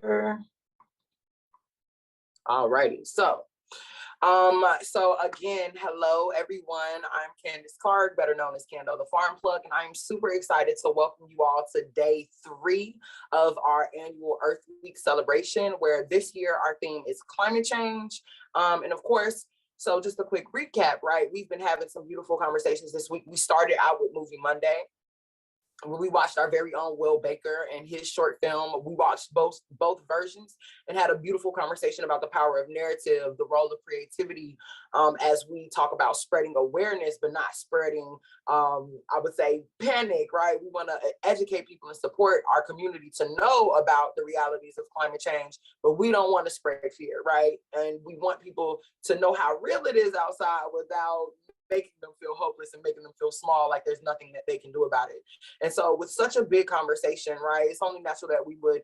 All righty. So again, hello everyone. I'm Candace Clark, better known as Cando the Farm Plug, and I'm super excited to welcome you all to day 3 of our annual Earthweek celebration, where this year our theme is climate change. And of course, so just a quick recap, right? We've been having some beautiful conversations this week. We started out with Movie Monday, where we watched our very own Will Baker and his short film. We watched both versions and had a beautiful conversation about the power of narrative, the role of creativity, as we talk about spreading awareness, but not spreading, I would say, panic, right? We want to educate people and support our community to know about the realities of climate change, but we don't want to spread fear, right? And we want people to know how real it is outside without making them feel hopeless and making them feel small, like there's nothing that they can do about it. And so with such a big conversation, right, it's only natural that we would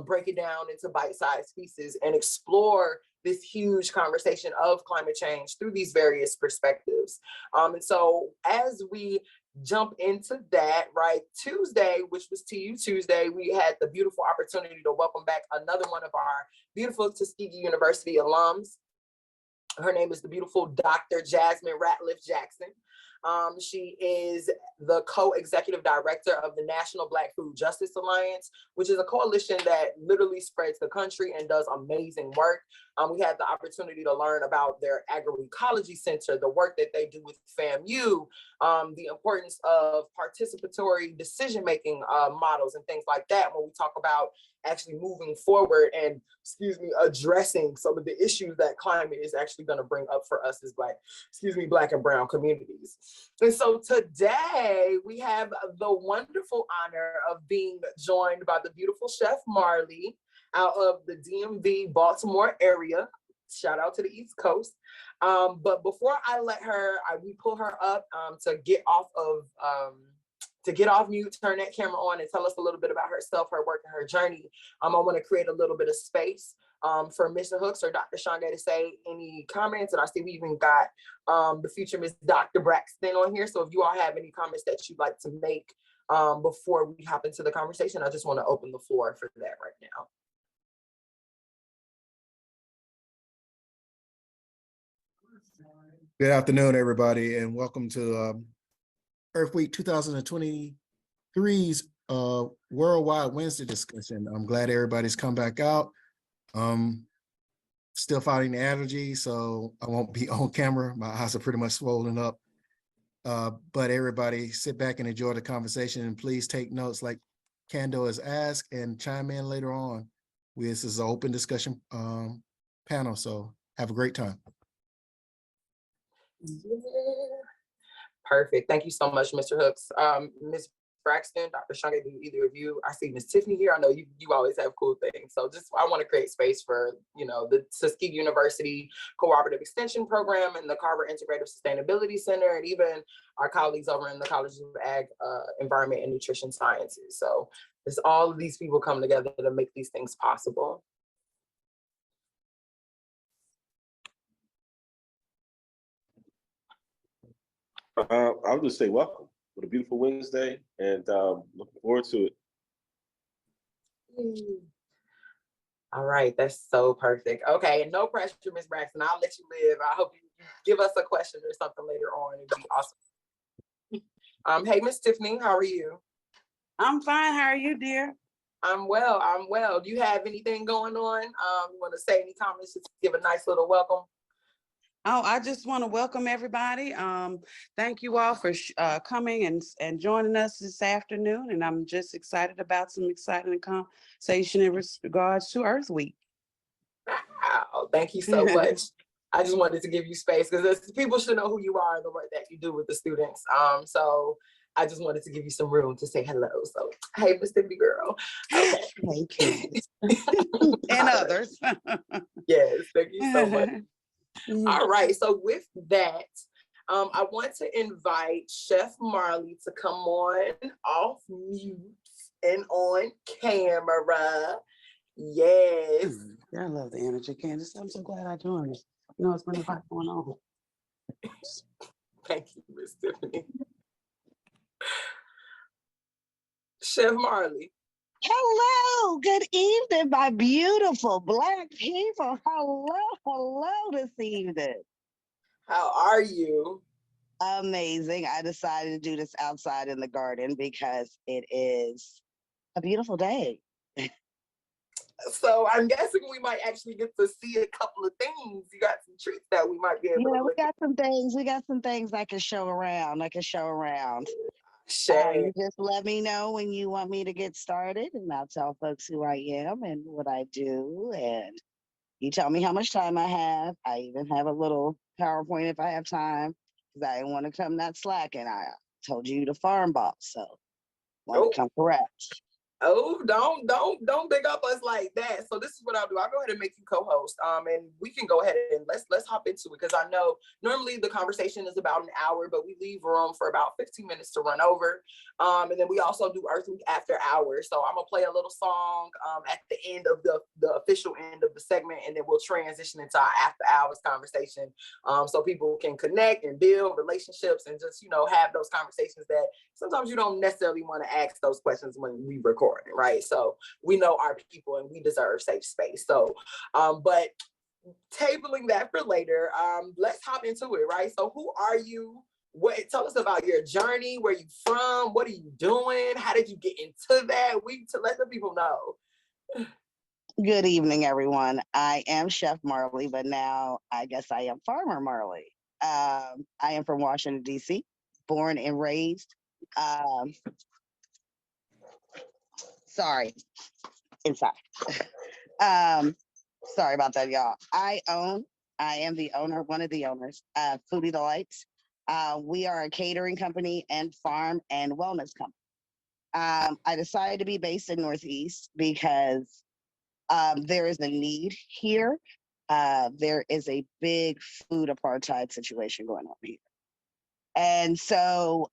break it down into bite-sized pieces and explore this huge conversation of climate change through these various perspectives. And so as we jump into that, right, Tuesday, which was TU Tuesday, we had the beautiful opportunity to welcome back another one of our beautiful Tuskegee University alums. Her name is the beautiful Dr. Jasmine Ratliff Jackson. She is the co-executive director of the National Black Food Justice Alliance, which is a coalition that literally spreads the country and does amazing work. We had the opportunity to learn about their agroecology center, the work that they do with FAMU, the importance of participatory decision-making models and things like that when we talk about actually moving forward and, addressing some of the issues that climate is actually going to bring up for us as Black and Brown communities. And so today we have the wonderful honor of being joined by the beautiful Chef Marley out of the DMV Baltimore area. Shout out to the East Coast. But before I let her, we pull her up to get off mute, turn that camera on and tell us a little bit about herself, her work, and her journey. I want to create a little bit of space for Mr. Hooks or Dr. Shonda to say any comments. And I see we even got the future Miss Dr. Braxton on here. So if you all have any comments that you'd like to make before we hop into the conversation, I just want to open the floor for that right now. Good afternoon, everybody, and welcome to Earthweek 2023's Worldwide Wednesday discussion. I'm glad everybody's come back out. Still fighting the allergy, so I won't be on camera. My eyes are pretty much swollen up. But everybody sit back and enjoy the conversation, and please take notes like Cando has asked and chime in later on. This is an open discussion panel, so have a great time. Yeah. Perfect. Thank you so much, Mr. Hooks. Ms. Braxton, Dr. Shonda, do either of you? I see Ms. Tiffany here. I know you always have cool things. So I want to create space for, the Tuskegee University Cooperative Extension Program and the Carver Integrative Sustainability Center, and even our colleagues over in the College of Ag, Environment and Nutrition Sciences. So it's all of these people come together to make these things possible. I'll just say welcome. What a beautiful Wednesday, and looking forward to it. All right, that's so perfect. Okay, no pressure, Ms. Braxton. I'll let you live. I hope you give us a question or something later on. It'd be awesome. Hey, Ms. Tiffany, how are you? I'm fine. How are you, dear? I'm well. Do you have anything going on? You want to say any comments? Just give a nice little welcome. Oh, I just want to welcome everybody. Thank you all for coming and joining us this afternoon. And I'm just excited about some exciting conversation in regards to Earthweek. Wow, thank you so much. I just wanted to give you space because people should know who you are and the work that you do with the students. So I just wanted to give you some room to say hello. So, hey, Miss Tiffany girl. Okay. Thank you. And others. Yes, thank you so much. All right, so with that, I want to invite Chef Marley to come on off mute and on camera. Yes. I love the energy, Candace. I'm so glad I joined. It's been a lot going on. Thank you, Miss Tiffany. Chef Marley. Hello, good evening, my beautiful Black people. Hello this evening. How are you? Amazing. I decided to do this outside in the garden because it is a beautiful day. So I'm guessing we might actually get to see a couple of things. You got some treats that we might be able to We look got some things. We got some things I can show around. at. Share. You just let me know when you want me to get started, and I'll tell folks who I am and what I do. And you tell me how much time I have. I even have a little PowerPoint if I have time, because I didn't want to come not slacking. I told you the farm boss, so want to Oh, come correct. oh, don't big up us like that. So this is what I'll do. I'll go ahead and make you co-host. And we can go ahead and let's hop into it, because I know normally the conversation is about an hour, but we leave room for about 15 minutes to run over. And then we also do Earthweek after hours. So I'm gonna play a little song at the end of the official end of the segment, and then we'll transition into our after hours conversation. So people can connect and build relationships and just have those conversations that sometimes you don't necessarily want to ask those questions when we record it, right? So we know our people and we deserve safe space. So, but tabling that for later, let's hop into it, right? So who are you? Tell us about your journey, where you from, what are you doing? How did you get into that? To let the people know. Good evening, everyone. I am Chef Marley, but now I guess I am Farmer Marley. I am from Washington, D.C., born and raised. Sorry, inside. Sorry about that, y'all. I am the owner, one of the owners, Foodie Delights. We are a catering company and farm and wellness company. I decided to be based in Northeast because there is a need here. There is a big food apartheid situation going on here. And so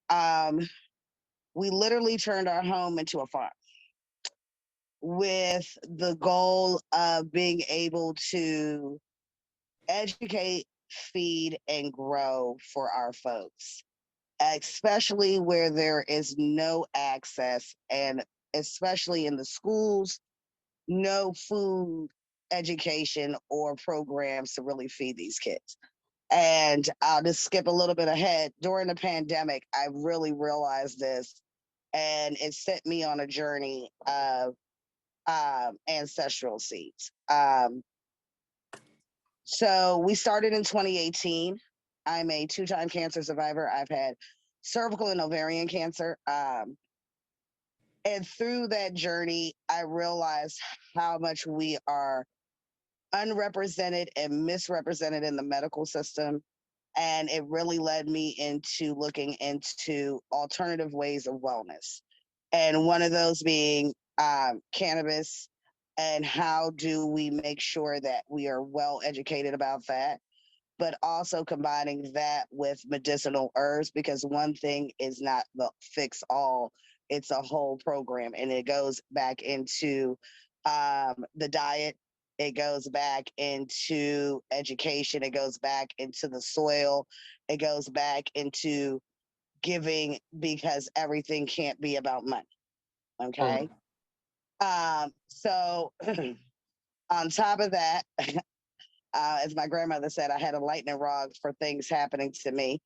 we literally turned our home into a farm with the goal of being able to educate, feed, and grow for our folks, especially where there is no access, and especially in the schools, no food education or programs to really feed these kids. And I'll just skip a little bit ahead. During the pandemic, I really realized this, and it set me on a journey of ancestral seeds. So we started in 2018. I'm a two-time cancer survivor. I've had cervical and ovarian cancer. And through that journey, I realized how much we are unrepresented and misrepresented in the medical system. And it really led me into looking into alternative ways of wellness. And one of those being cannabis, and how do we make sure that we are well educated about that, but also combining that with medicinal herbs, because one thing is not the fix all, it's a whole program. And it goes back into the diet, it goes back into education, it goes back into the soil, it goes back into giving, because everything can't be about money. Okay. So on top of that, as my grandmother said, I had a lightning rod for things happening to me.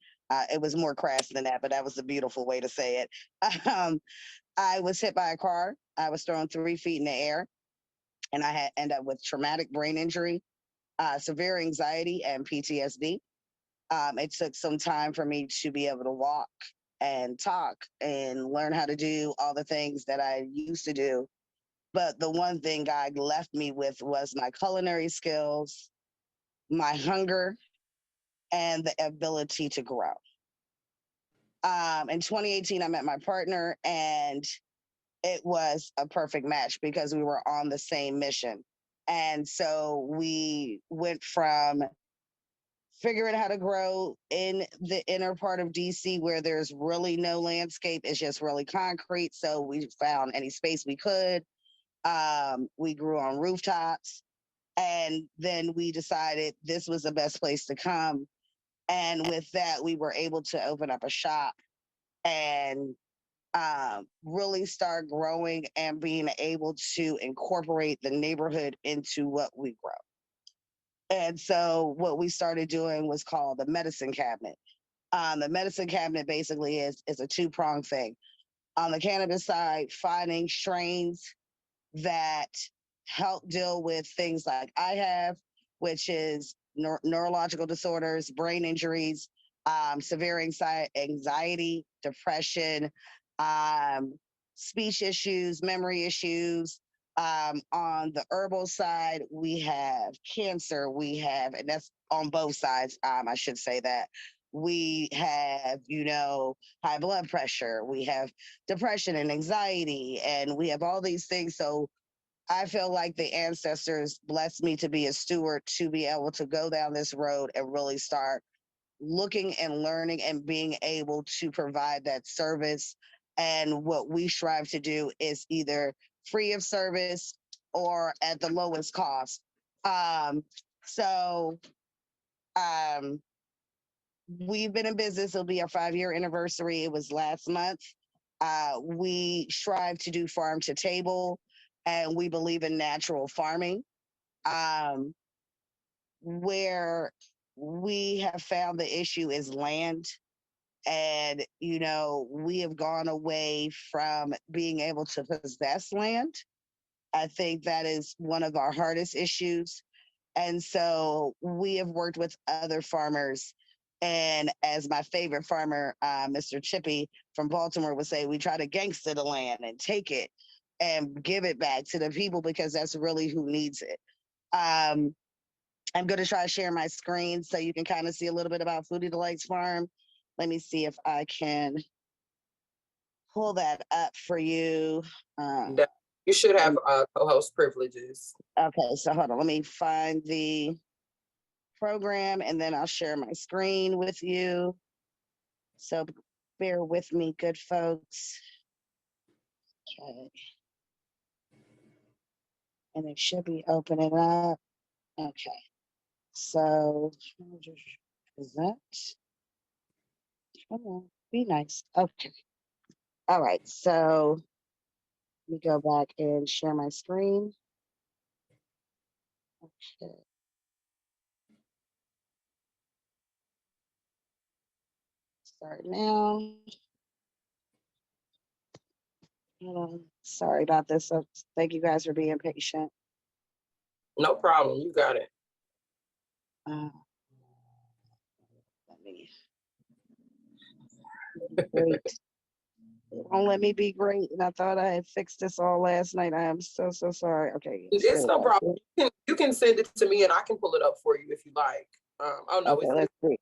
It was more crass than that, but that was a beautiful way to say it. I was hit by a car. I was thrown 3 feet in the air, and I had ended up with traumatic brain injury, severe anxiety, and PTSD. It took some time for me to be able to walk and talk and learn how to do all the things that I used to do. But the one thing God left me with was my culinary skills, my hunger, and the ability to grow. In 2018, I met my partner, and it was a perfect match because we were on the same mission. And so we went from figuring out how to grow in the inner part of DC where there's really no landscape, it's just really concrete. So we found any space we could. We grew on rooftops, and then we decided this was the best place to come. And with that, we were able to open up a shop and really start growing and being able to incorporate the neighborhood into what we grow. And so what we started doing was called the medicine cabinet. The medicine cabinet basically is a two-pronged thing. On the cannabis side, finding strains that help deal with things like I have, which is neurological disorders, brain injuries, severe anxiety, depression, um, speech issues, memory issues. On the herbal side, we have cancer, and that's on both sides, I should say that. We have, high blood pressure, we have depression and anxiety, and we have all these things. So I feel like the ancestors blessed me to be a steward to be able to go down this road and really start looking and learning and being able to provide that service. And what we strive to do is either free of service or at the lowest cost. Um, so um, we've been in business. It'll be our 5-year anniversary. It was last month. We strive to do farm to table, and we believe in natural farming. Um, where we have found the issue is land. And, we have gone away from being able to possess land. I think that is one of our hardest issues. And so we have worked with other farmers. And as my favorite farmer, Mr. Chippy from Baltimore would say, we try to gangster the land and take it and give it back to the people because that's really who needs it. I'm going to try to share my screen so you can kind of see a little bit about Foodie Delights Farm. Let me see if I can pull that up for you. You should have co-host privileges. Okay, so hold on. Let me find the program and then I'll share my screen with you. So bear with me, good folks. Okay. And it should be opening up. Okay. So present. Come on, be nice. Okay. All right. So let me go back and share my screen. Okay. Start now. Sorry about this. So thank you guys for being patient. No problem. You got it. Let me great. Won't let me be great. And I thought I had fixed this all last night. I am so sorry. Okay. It's no problem. You can send it to me and I can pull it up for you if you like. Oh no, okay, let's see.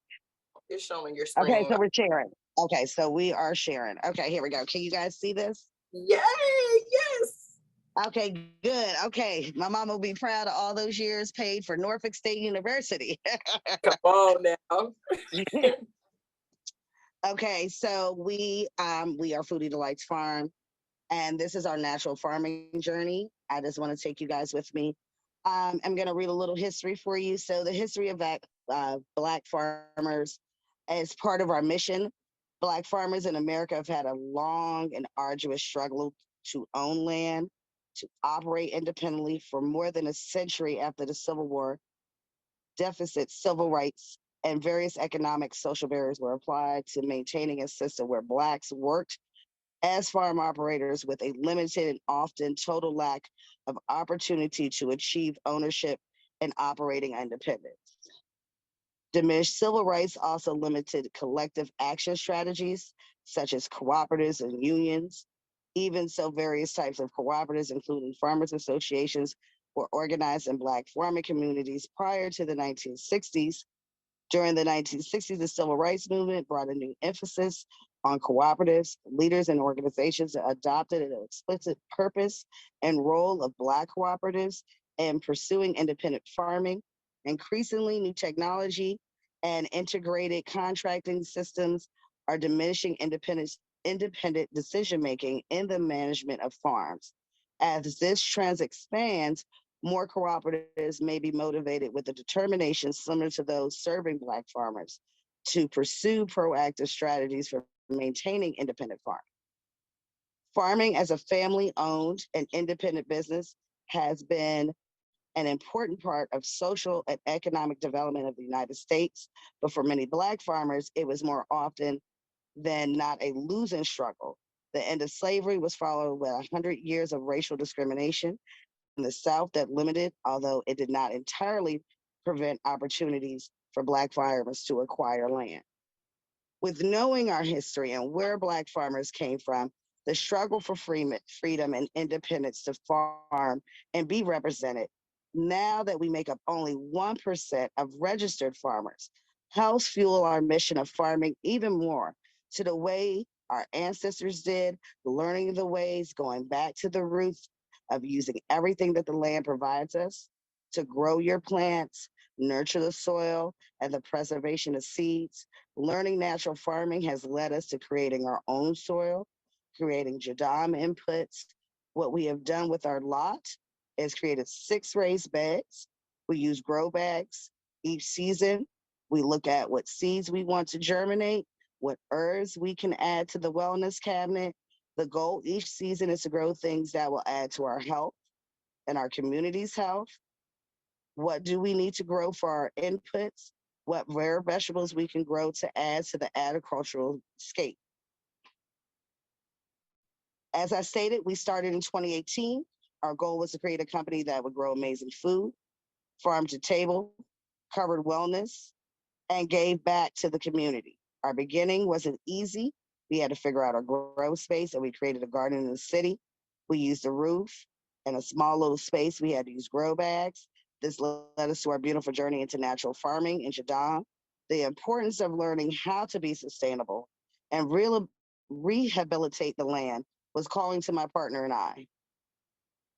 It's showing your screen. Okay, so we're sharing. Okay, so we are sharing. Okay, here we go. Can you guys see this? Yay, yes. Okay, good. Okay, my mom will be proud of all those years paid for Norfolk State University. Come on now. Okay, so we are Foodie Delights Farm, and this is our natural farming journey. I just want to take you guys with me. I'm going to read a little history for you. So the history of Black farmers is part of our mission. Black farmers in America have had a long and arduous struggle to own land, to operate independently for more than a century after the Civil War. Deficits, civil rights, and various economic social barriers were applied to maintaining a system where Blacks worked as farm operators with a limited and often total lack of opportunity to achieve ownership and operating independence. Diminished civil rights also limited collective action strategies, such as cooperatives and unions. Even so, various types of cooperatives, including farmers associations, were organized in Black farming communities prior to the 1960s. During the 1960s, the Civil Rights Movement brought a new emphasis on cooperatives. Leaders and organizations adopted an explicit purpose and role of Black cooperatives in pursuing independent farming. Increasingly, new technology and integrated contracting systems are diminishing independent decision-making in the management of farms. As this trend expands, more cooperatives may be motivated with a determination similar to those serving Black farmers to pursue proactive strategies for maintaining independent farming. Farming as a family-owned and independent business has been an important part of social and economic development of the United States. But for many Black farmers, it was more often than not a losing struggle. The end of slavery was followed by 100 years of racial discrimination in the South that limited, although it did not entirely prevent opportunities for Black farmers to acquire land. With knowing our history and where Black farmers came from, the struggle for freedom and independence to farm and be represented, now that we make up only 1% of registered farmers, helps fuel our mission of farming even more to the way our ancestors did, learning the ways, going back to the roots of using everything that the land provides us to grow your plants, nurture the soil, and the preservation of seeds. Learning natural farming has led us to creating our own soil, creating Jadam inputs. What we have done with our lot is created 6 raised beds. We use grow bags each season. We look at what seeds we want to germinate, what herbs we can add to the wellness cabinet. The goal each season is to grow things that will add to our health and our community's health. What do we need to grow for our inputs? What rare vegetables we can grow to add to the agricultural scape. As I stated, we started in 2018. Our goal was to create a company that would grow amazing food, farm to table, covered wellness, and gave back to the community. Our beginning wasn't easy. We had to figure out our grow space, and we created a garden in the city. We used a roof and a small little space. We had to use grow bags. This led us to our beautiful journey into natural farming in Jadam. The importance of learning how to be sustainable and rehabilitate the land was calling to my partner and I.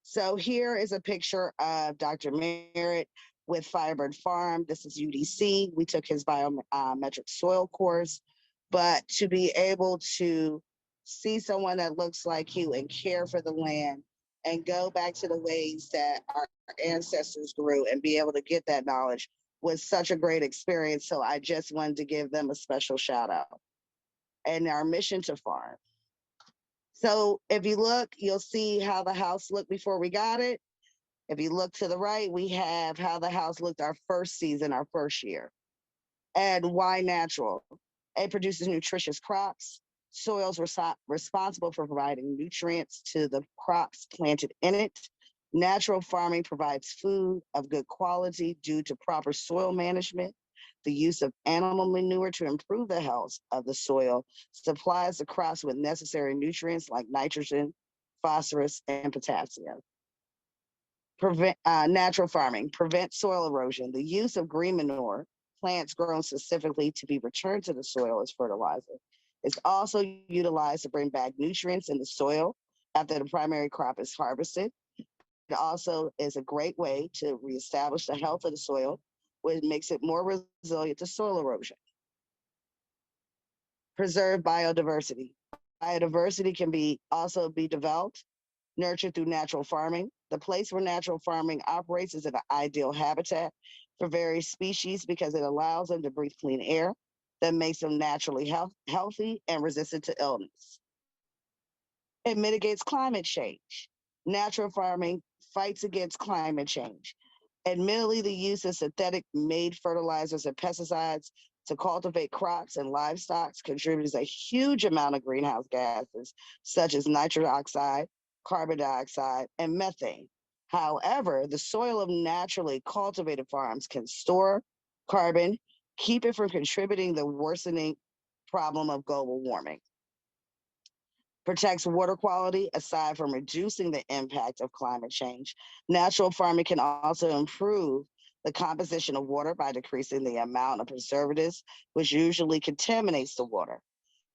So here is a picture of Dr. Merritt with Firebird Farm. This is UDC. We took his biometric soil course, but to be able to see someone that looks like you and care for the land and go back to the ways that our ancestors grew and be able to get that knowledge was such a great experience. So I just wanted to give them a special shout out. And our mission to farm. So if you look, you'll see how the house looked before we got it. If you look to the right, we have how the house looked our first season, our first year. And why natural? It produces nutritious crops. Soils responsible for providing nutrients to the crops planted in it. Natural farming provides food of good quality due to proper soil management. The use of animal manure to improve the health of the soil supplies the crops with necessary nutrients like nitrogen, phosphorus, and potassium. Natural farming prevents soil erosion. The use of green manure, plants grown specifically to be returned to the soil as fertilizer, is also utilized to bring back nutrients in the soil after the primary crop is harvested. It also is a great way to reestablish the health of the soil, which makes it more resilient to soil erosion. Preserve biodiversity. Biodiversity can also be developed, nurtured through natural farming. The place where natural farming operates is an ideal habitat for various species because it allows them to breathe clean air that makes them naturally healthy and resistant to illness. It mitigates climate change. Natural farming fights against climate change. Admittedly, the use of synthetic made fertilizers and pesticides to cultivate crops and livestock contributes a huge amount of greenhouse gases, such as nitrous oxide, carbon dioxide, and methane. However, the soil of naturally cultivated farms can store carbon, keep it from contributing the worsening problem of global warming. Protects water quality. Aside from reducing the impact of climate change, natural farming can also improve the composition of water by decreasing the amount of preservatives, which usually contaminates the water.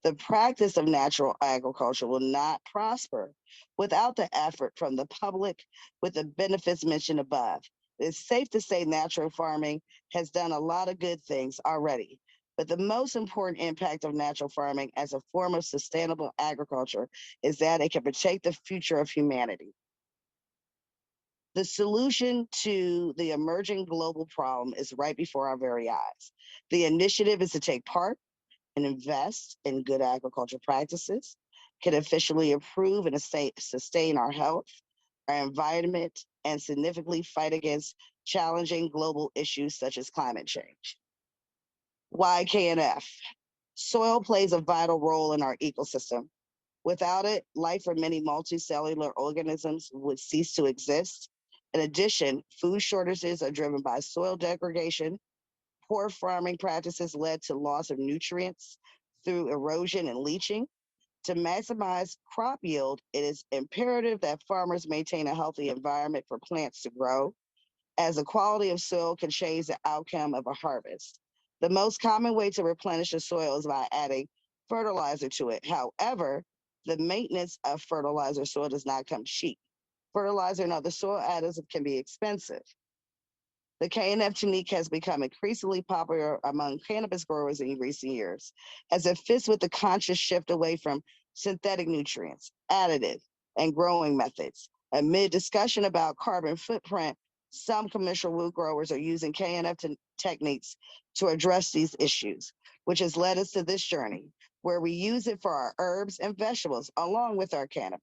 The practice of natural agriculture will not prosper without the effort from the public with the benefits mentioned above. It's safe to say natural farming has done a lot of good things already, but the most important impact of natural farming as a form of sustainable agriculture is that it can protect the future of humanity. The solution to the emerging global problem is right before our very eyes. The initiative is to take part and invest in good agriculture practices. can efficiently improve and sustain our health, our environment, and significantly fight against challenging global issues such as climate change. Why KNF? Soil plays a vital role in our ecosystem. Without it, life for many multicellular organisms would cease to exist. In addition, food shortages are driven by soil degradation. Poor farming practices led to loss of nutrients through erosion and leaching. To maximize crop yield, it is imperative that farmers maintain a healthy environment for plants to grow, as the quality of soil can change the outcome of a harvest. The most common way to replenish the soil is by adding fertilizer to it. However, the maintenance of fertilizer soil does not come cheap. Fertilizer and other soil additives can be expensive. The KNF technique has become increasingly popular among cannabis growers in recent years, as it fits with the conscious shift away from synthetic nutrients, additive, and growing methods. Amid discussion about carbon footprint, some commercial wood growers are using KNF techniques to address these issues, which has led us to this journey, where we use it for our herbs and vegetables along with our cannabis.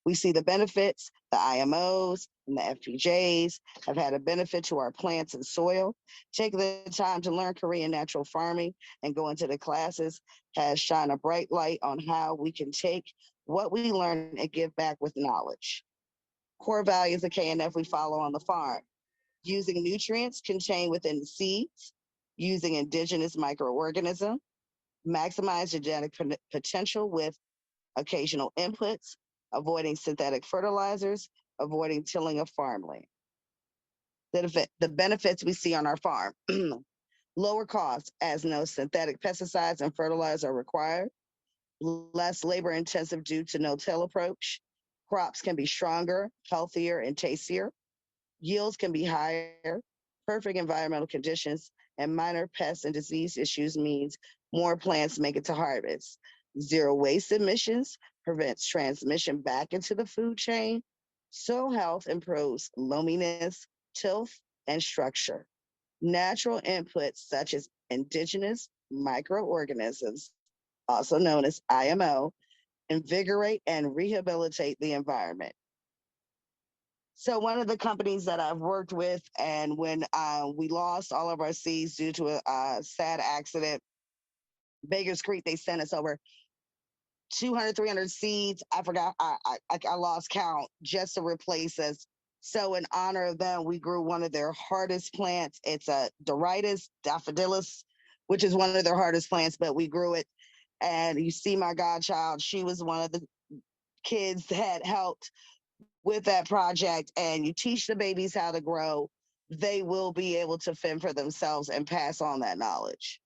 We see the benefits, the IMOs and the FPJs have had a benefit to our plants and soil. Taking the time to learn Korean natural farming and go into the classes has shone a bright light on how we can take what we learn and give back with knowledge. Core values of KNF we follow on the farm: using nutrients contained within the seeds, using indigenous microorganisms, maximize genetic potential with occasional inputs, avoiding synthetic fertilizers, avoiding tilling of farmland. The benefits we see on our farm: lower costs, as no synthetic pesticides and fertilizers are required, less labor intensive due to no-till approach, crops can be stronger, healthier, and tastier, yields can be higher, perfect environmental conditions, and minor pest and disease issues means more plants make it to harvest. Zero waste emissions prevents transmission back into the food chain. Soil health improves loaminess, tilth, and structure. Natural inputs such as indigenous microorganisms, also known as IMO, invigorate and rehabilitate the environment. So one of the companies that I've worked with, and when we lost all of our seeds due to a sad accident, Baker's Creek, they sent us over 200, 300 seeds. I forgot, I lost count, just to replace us. So in honor of them, we grew one of their hardest plants. It's a Doritis daffodilus, which is one of their hardest plants, but we grew it. And you see my godchild, she was one of the kids that helped with that project. And you teach the babies how to grow, they will be able to fend for themselves and pass on that knowledge.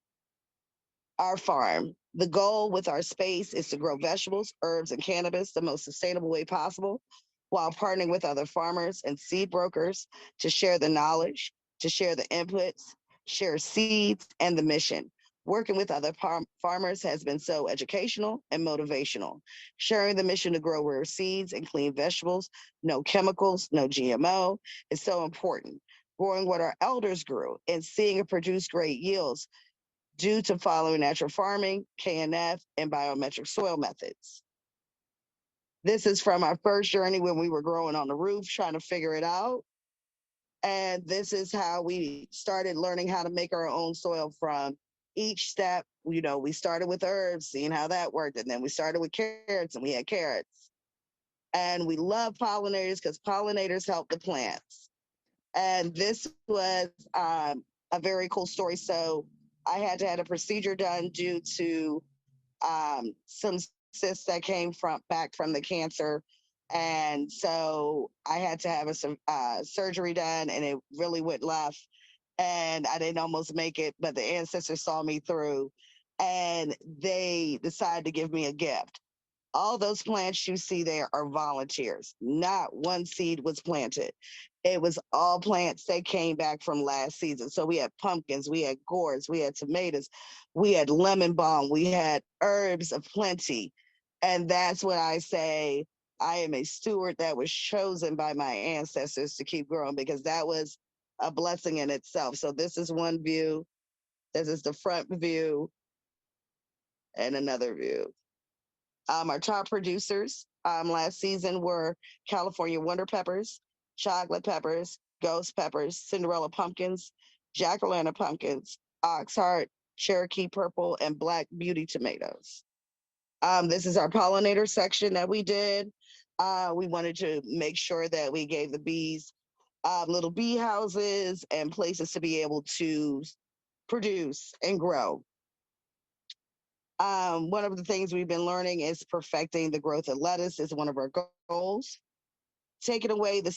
Our farm. The goal with our space is to grow vegetables, herbs, and cannabis the most sustainable way possible, while partnering with other farmers and seed brokers to share the knowledge, to share the inputs, share seeds, and the mission. Working with other farmers has been so educational and motivational. Sharing the mission to grow rare seeds and clean vegetables, no chemicals, no GMO, is so important. Growing what our elders grew and seeing it produce great yields due to following natural farming, KNF, and biometric soil methods. This is from our first journey when we were growing on the roof, trying to figure it out. And this is how we started learning how to make our own soil from each step. You know, we started with herbs, seeing how that worked. And then we started with carrots, and we had carrots. And we love pollinators because pollinators help the plants. And this was a very cool story. So I had to have a procedure done due to some cysts that came back from the cancer. And so I had to have a surgery done, and it really went left. And I didn't almost make it, but the ancestors saw me through, and they decided to give me a gift. All those plants you see there are volunteers. Not one seed was planted. It was all plants that came back from last season. So we had pumpkins, we had gourds, we had tomatoes, we had lemon balm, we had herbs of plenty. And that's when I say I am a steward that was chosen by my ancestors to keep growing, because that was a blessing in itself. So this is one view. This is the front view and another view. Our top producers last season were California Wonder Peppers, Chocolate Peppers, Ghost Peppers, Cinderella Pumpkins, Jack O' Lantern Pumpkins, Oxheart, Cherokee Purple, and Black Beauty Tomatoes. This is our pollinator section that we did. We wanted to make sure that we gave the bees little bee houses and places to be able to produce and grow. One of the things we've been learning is perfecting the growth of lettuce is one of our goals. Taking away the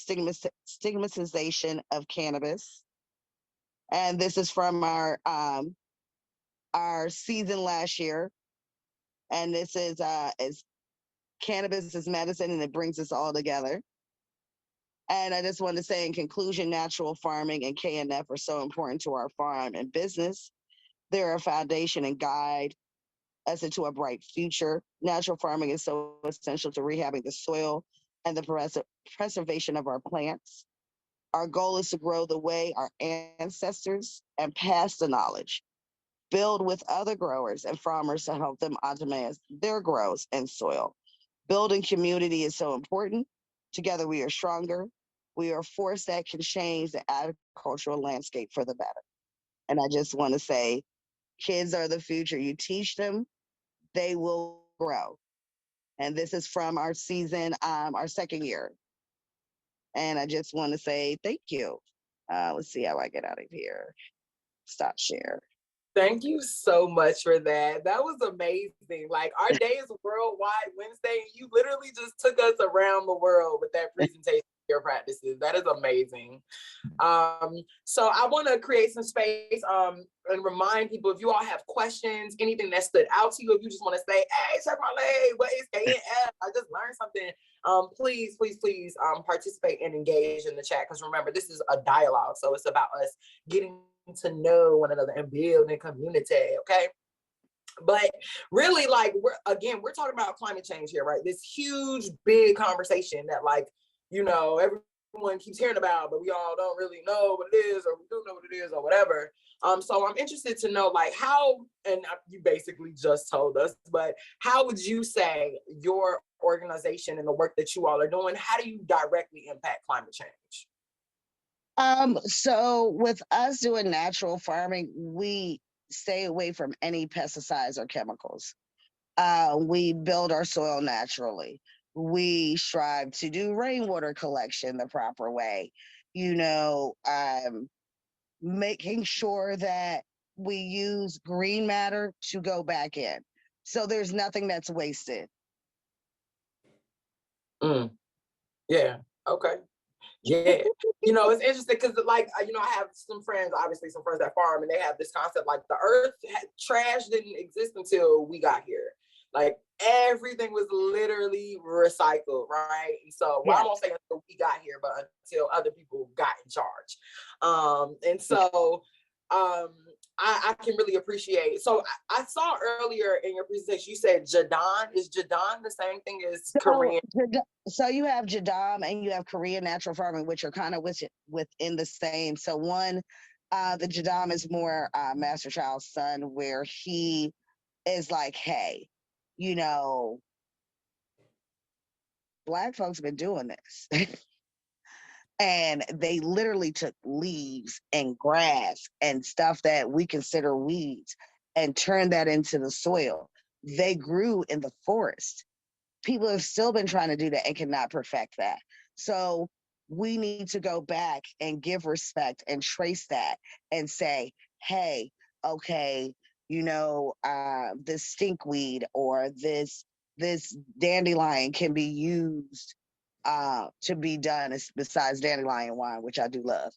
stigmatization of cannabis. And this is from our season last year. And this is cannabis is medicine and it brings us all together. And I just want to say in conclusion, natural farming and KNF are so important to our farm and business. They're a foundation and guide us into a bright future. Natural farming is so essential to rehabbing the soil and the preservation of our plants. Our goal is to grow the way our ancestors and pass the knowledge, build with other growers and farmers to help them optimize their growth and soil. Building community is so important. Together we are stronger. We are a force that can change the agricultural landscape for the better. And I just want to say, kids are the future. You teach them, they will grow. And this is from our season, our second year. And I just want to say thank you. Let's see how I get out of here. Stop share. Thank you so much for that. That was amazing. Like, our day is Worldwide Wednesday, and you literally just took us around the world with that presentation of your practices. That is amazing. So I want to create some space and remind people, if you all have questions, anything that stood out to you, if you just want to say, hey, check my leg, what is KNF? I just learned something. Please participate and engage in the chat, because remember, this is a dialogue. So it's about us getting to know one another and build a community, okay? But really, like, we're talking about climate change here, right? This huge, big conversation that, like, everyone keeps hearing about, but we all don't really know what it is, or we do know what it is, or whatever. So I'm interested to know, like, how, and you basically just told us, but how would you say your organization and the work that you all are doing, how do you directly impact climate change? So with us doing natural farming, we stay away from any pesticides or chemicals. We build our soil naturally. We strive to do rainwater collection the proper way. Making sure that we use green matter to go back in. So there's nothing that's wasted. Yeah. Okay. Yeah. It's interesting because, like, I have some friends, obviously some friends that farm, and they have this concept, like, the earth trash didn't exist until we got here. Like, everything was literally recycled, right? And so, well, I won't say until we got here, but until other people got in charge. And so I can really appreciate. So I saw earlier in your presentation, you said Jadon. Is Jadon the same thing as Korean? So you have Jadam and you have Korean natural farming, which are kind of within the same. So one, the Jadam is more Master Child's son, where he is like, hey, Black folks have been doing this. And they literally took leaves and grass and stuff that we consider weeds and turned that into the soil. They grew in the forest. People have still been trying to do that and cannot perfect that. So we need to go back and give respect and trace that and say, hey, okay, this stinkweed or this dandelion can be used to be done, besides dandelion wine, which I do love.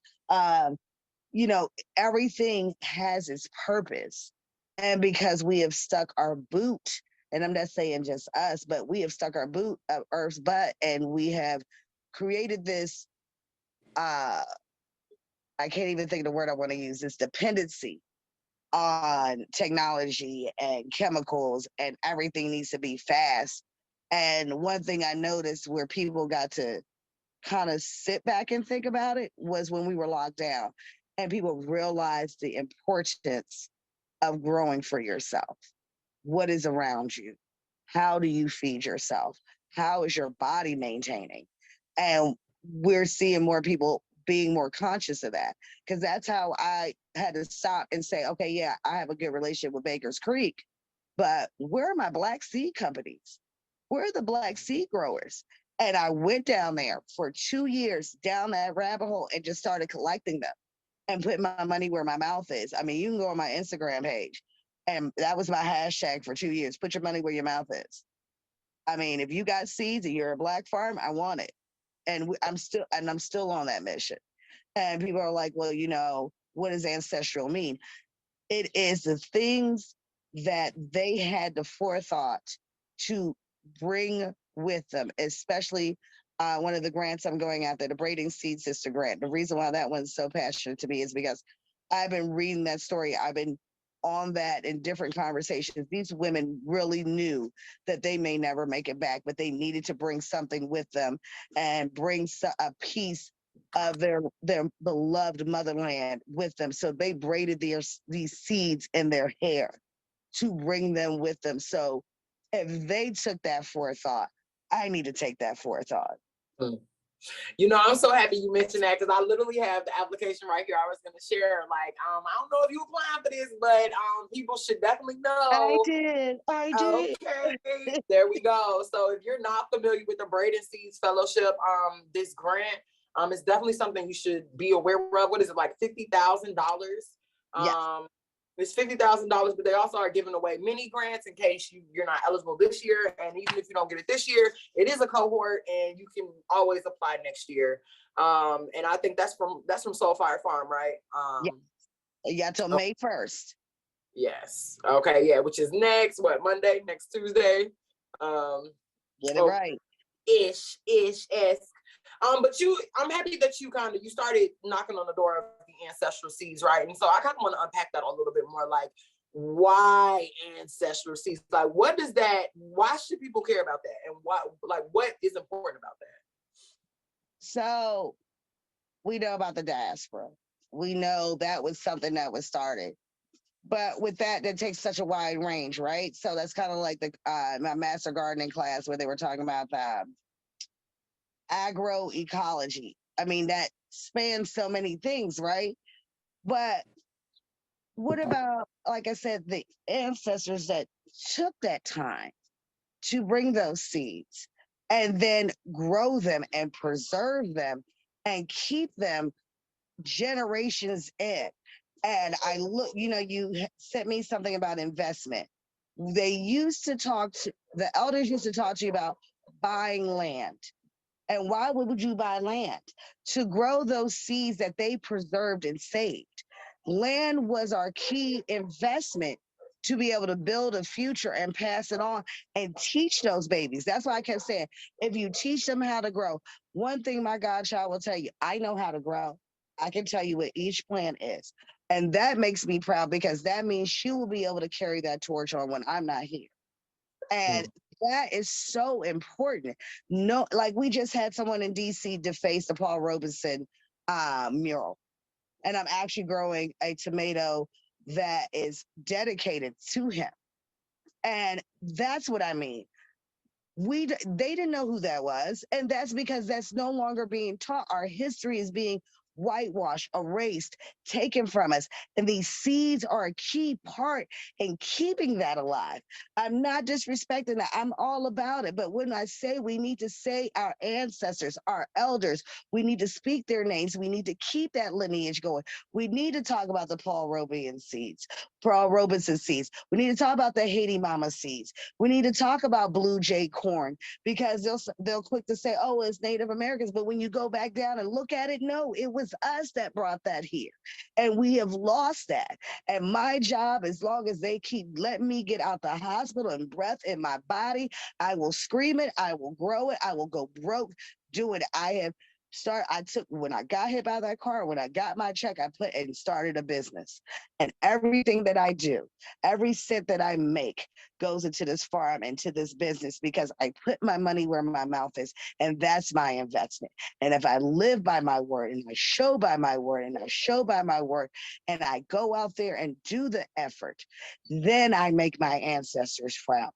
Everything has its purpose. And because we have stuck our boot, and I'm not saying just us, but we have stuck our boot up Earth's butt, and we have created this, I can't even think of the word I want to use, this dependency on technology and chemicals, and everything needs to be fast. And one thing I noticed where people got to kind of sit back and think about it was when we were locked down and people realized the importance of growing for yourself. What is around you? How do you feed yourself? How is your body maintaining? And we're seeing more people being more conscious of that, because that's how I had to stop and say, okay, yeah, I have a good relationship with Baker's Creek, but where are my black seed companies? Where are the black seed growers? And I went down there for 2 years down that rabbit hole and just started collecting them and putting my money where my mouth is. I mean, you can go on my Instagram page, and that was my hashtag for 2 years. Put your money where your mouth is. I mean, if you got seeds and you're a black farm, I want it. And I'm still on that mission. And people are like, well, what does ancestral mean? It is the things that they had the forethought to bring with them, especially one of the grants I'm going after, the Braiding Seed Sister grant. The reason why that one's so passionate to me is because I've been reading that story. I've been on that in different conversations. These women really knew that they may never make it back, but they needed to bring something with them and bring a piece of their beloved motherland with them. So they braided these seeds in their hair to bring them with them. So if they took that forethought, I need to take that forethought. I'm so happy you mentioned that, because I literally have the application right here. I was going to share, like, I don't know if you applying for this, but people should definitely know. I did. Okay, there we go. So if you're not familiar with the Braiding Seeds Fellowship, this grant, it's definitely something you should be aware of. What is it, like $50,000? Yes. It's $50,000, but they also are giving away mini grants in case you're not eligible this year. And even if you don't get it this year, it is a cohort, and you can always apply next year. And I think that's from Soulfire Farm, right? Yeah, till May 1st. Yes. Okay. Yeah, which is next Monday, next Tuesday. Get it right. Ish. But I'm happy that you started knocking on the door of the ancestral seeds, right? And so I kind of want to unpack that a little bit more, like, why ancestral seeds? Like, why should people care about that? And what is important about that? So we know about the diaspora. We know that was something that was started. But with that takes such a wide range, right? So that's kind of like my master gardening class where they were talking about agroecology. I mean, that spans so many things, right? But what about, like I said, the ancestors that took that time to bring those seeds and then grow them and preserve them and keep them generations in? And I look, you sent me something about investment. The elders used to talk to you about buying land. And why would you buy land? To grow those seeds that they preserved and saved. Land was our key investment to be able to build a future and pass it on and teach those babies. That's why I kept saying, if you teach them how to grow, one thing my godchild will tell you, I know how to grow. I can tell you what each plant is. And that makes me proud, because that means she will be able to carry that torch on when I'm not here. And that is so important. No, like, we just had someone in DC deface the Paul Robeson mural. And I'm actually growing a tomato that is dedicated to him. And that's what I mean. They didn't know who that was. And that's because that's no longer being taught. Our history is being whitewashed, erased, taken from us. And these seeds are a key part in keeping that alive. I'm not disrespecting that. I'm all about it. But when I say we need to say our ancestors, our elders, we need to speak their names. We need to keep that lineage going. We need to talk about the Paul Robeson seeds. We need to talk about the Haiti Mama seeds. We need to talk about Blue Jay corn, because they'll quick to say, oh, it's Native Americans. But when you go back down and look at it, no, it was us that brought that here. And we have lost that. And my job, as long as they keep letting me get out the hospital and breath in my body, I will scream it, I will grow it, I will go broke, do it. When I got hit by that car, when I got my check, I put and started a business. And everything that I do, every cent that I make goes into this farm, into this business, because I put my money where my mouth is. And that's my investment. And if I live by my word, and I show by my word, and I show by my word, and I go out there and do the effort, then I make my ancestors proud.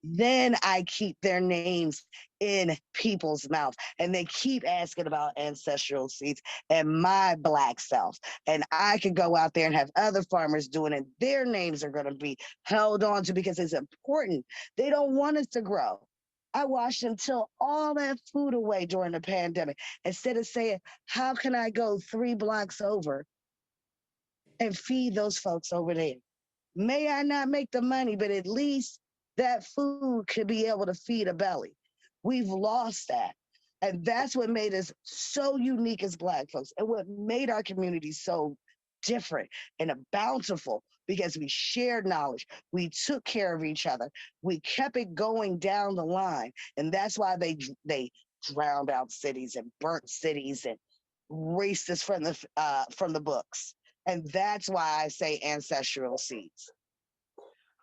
then I keep their names in people's mouths. And they keep asking about ancestral seeds and my Black self. And I can go out there and have other farmers doing it. Their names are going to be held on to because it's important. They don't want us to grow. I watched them till all that food away during the pandemic. Instead of saying, how can I go 3 blocks over and feed those folks over there? May I not make the money, but at least that food could be able to feed a belly. We've lost that. And that's what made us so unique as Black folks and what made our community so different and bountiful because we shared knowledge. We took care of each other. We kept it going down the line. And that's why they drowned out cities and burnt cities and erased us from the books. And that's why I say ancestral seeds.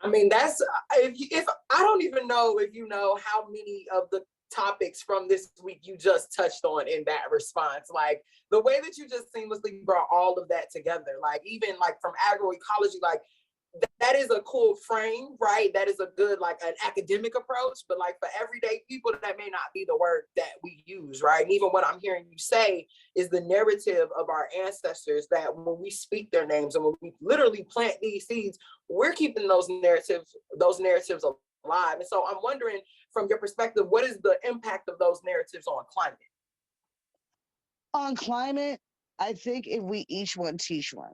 I mean, that's if I don't even know if you know how many of the topics from this week you just touched on in that response. Like the way that you just seamlessly brought all of that together, like even like from agroecology, like that is a cool frame, right? That is a good, like an academic approach, but like for everyday people, that may not be the word that we use, right? And even what I'm hearing you say is the narrative of our ancestors, that when we speak their names and when we literally plant these seeds, we're keeping those narratives alive. And so I'm wondering, from your perspective, what is the impact of those narratives on climate? On climate, I think if we each one teach one.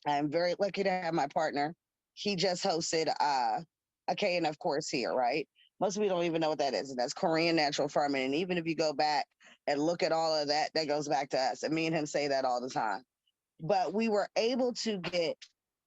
I'm very lucky to have my partner. He just hosted a KNF course here, right? Most people don't even know what that is, and that's Korean natural farming. And even if you go back and look at all of that, that goes back to us. And me and him say that all the time. But we were able to get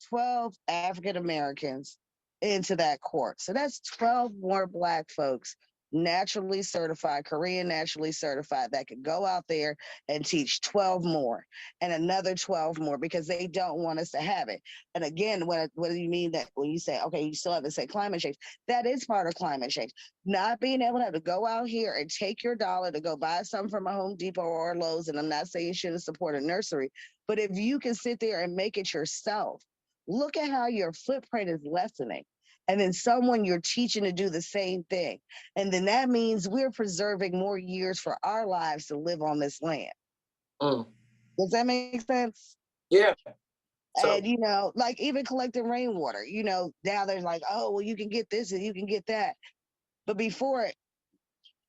12 African Americans into that course. So that's 12 more Black folks naturally certified, Korean naturally certified, that could go out there and teach 12 more and another 12 more because they don't want us to have it. And again, what do you mean that when you say, okay, you still have to say climate change? That is part of climate change. Not being able to have to go out here and take your dollar to go buy something from a Home Depot or Lowe's, and I'm not saying you shouldn't support a nursery, but if you can sit there and make it yourself, look at how your footprint is lessening. And then someone you're teaching to do the same thing. And then that means we're preserving more years for our lives to live on this land. Does that make sense? Yeah. So, and, like even collecting rainwater, now they're like, oh, well, you can get this and you can get that. But before it,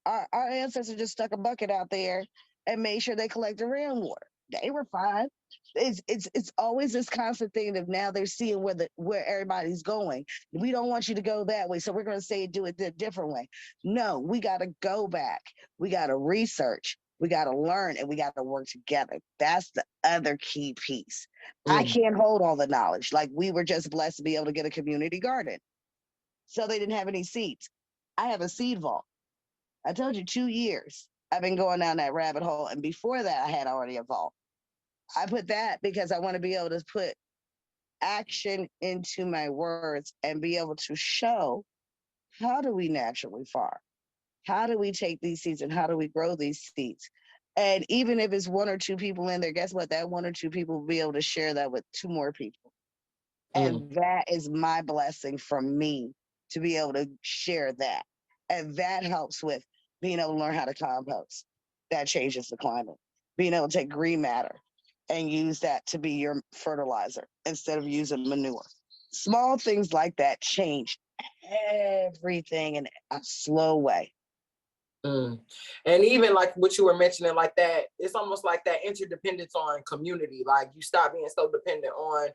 our ancestors just stuck a bucket out there and made sure they collected rainwater. They were fine. It's always this constant thing of now they're seeing where everybody's going. We don't want you to go that way, so we're going to say do it a different way. No, we got to go back. We got to research. We got to learn, and we got to work together. That's the other key piece. I can't hold all the knowledge. Like we were just blessed to be able to get a community garden, so they didn't have any seeds. I have a seed vault. I told you 2 years I've been going down that rabbit hole, and before that I had already a vault. I put that because I want to be able to put action into my words and be able to show how do we naturally farm? How do we take these seeds and how do we grow these seeds? And even if it's 1 or 2 people in there, guess what? That 1 or 2 people will be able to share that with 2 more people. And that is my blessing from me to be able to share that. And that helps with being able to learn how to compost. That changes the climate. Being able to take green matter and use that to be your fertilizer instead of using manure. Small things like that change everything in a slow way. And even like what you were mentioning, like that, it's almost like that interdependence on community. Like you stop being so dependent on,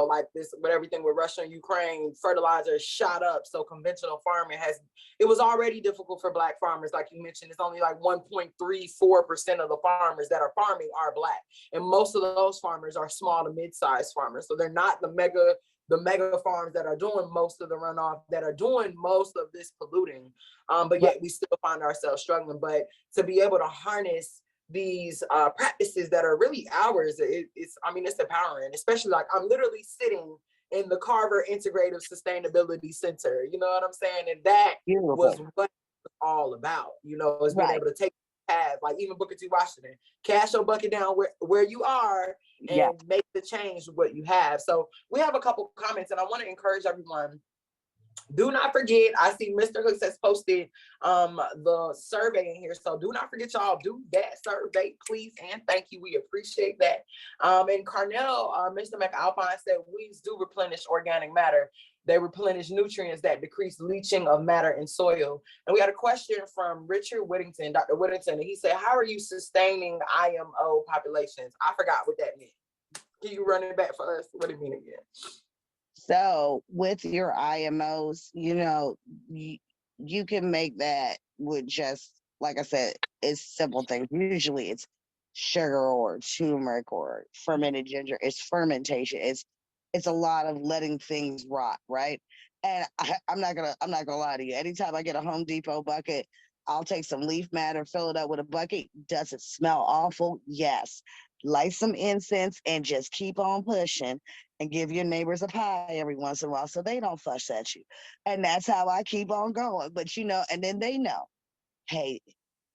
like this, with everything with Russia and Ukraine, fertilizer shot up. So conventional farming it was already difficult for Black farmers. Like you mentioned, it's only like 1.34% of the farmers that are farming are Black. And most of those farmers are small to mid-sized farmers. So they're not the mega farms that are doing most of the runoff, that are doing most of this polluting. But yet we still find ourselves struggling. But to be able to harness these practices that are really ours, it's empowering. Especially like I'm literally sitting in the CARVER Integrative Sustainability Center. You know what I'm saying? And that was what it's all about. Is being able to take path, like even Booker T. Washington, cash your bucket down where you are and make the change with what you have. So we have a couple comments, and I want to encourage everyone Do not forget, I see Mr. Hooks has posted the survey in here. So do not forget, y'all, do that survey, please. And thank you. We appreciate that. And Carnell, Mr. McAlpine said weeds do replenish organic matter. They replenish nutrients that decrease leaching of matter in soil. And we had a question from Richard Whittington, Dr. Whittington, and he said, how are you sustaining IMO populations? I forgot what that meant. Can you run it back for us? What do you mean again? So with your IMOs, you know, you can make that with just, like I said, it's simple things. Usually it's sugar or turmeric or fermented ginger. It's fermentation. It's a lot of letting things rot, right? And I'm not gonna lie to you. Anytime I get a Home Depot bucket, I'll take some leaf matter, fill it up with a bucket. Does it smell awful? Yes. Light some incense and just keep on pushing and give your neighbors a pie every once in a while so they don't fuss at you. And that's how I keep on going. But you know, and then they know, hey,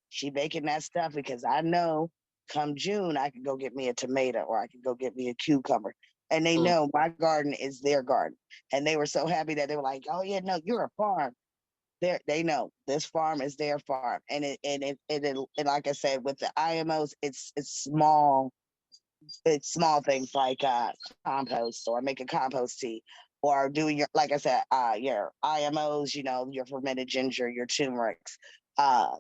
she baking that stuff because I know come June I can go get me a tomato or I can go get me a cucumber. And they know my garden is their garden. And they were so happy that they were like, oh yeah, no, you're a farm. They know this farm is their farm. And like I said, with the IMOs, it's small things like compost or making compost tea or doing your, like I said, your IMOs, you know, your fermented ginger, your turmerics,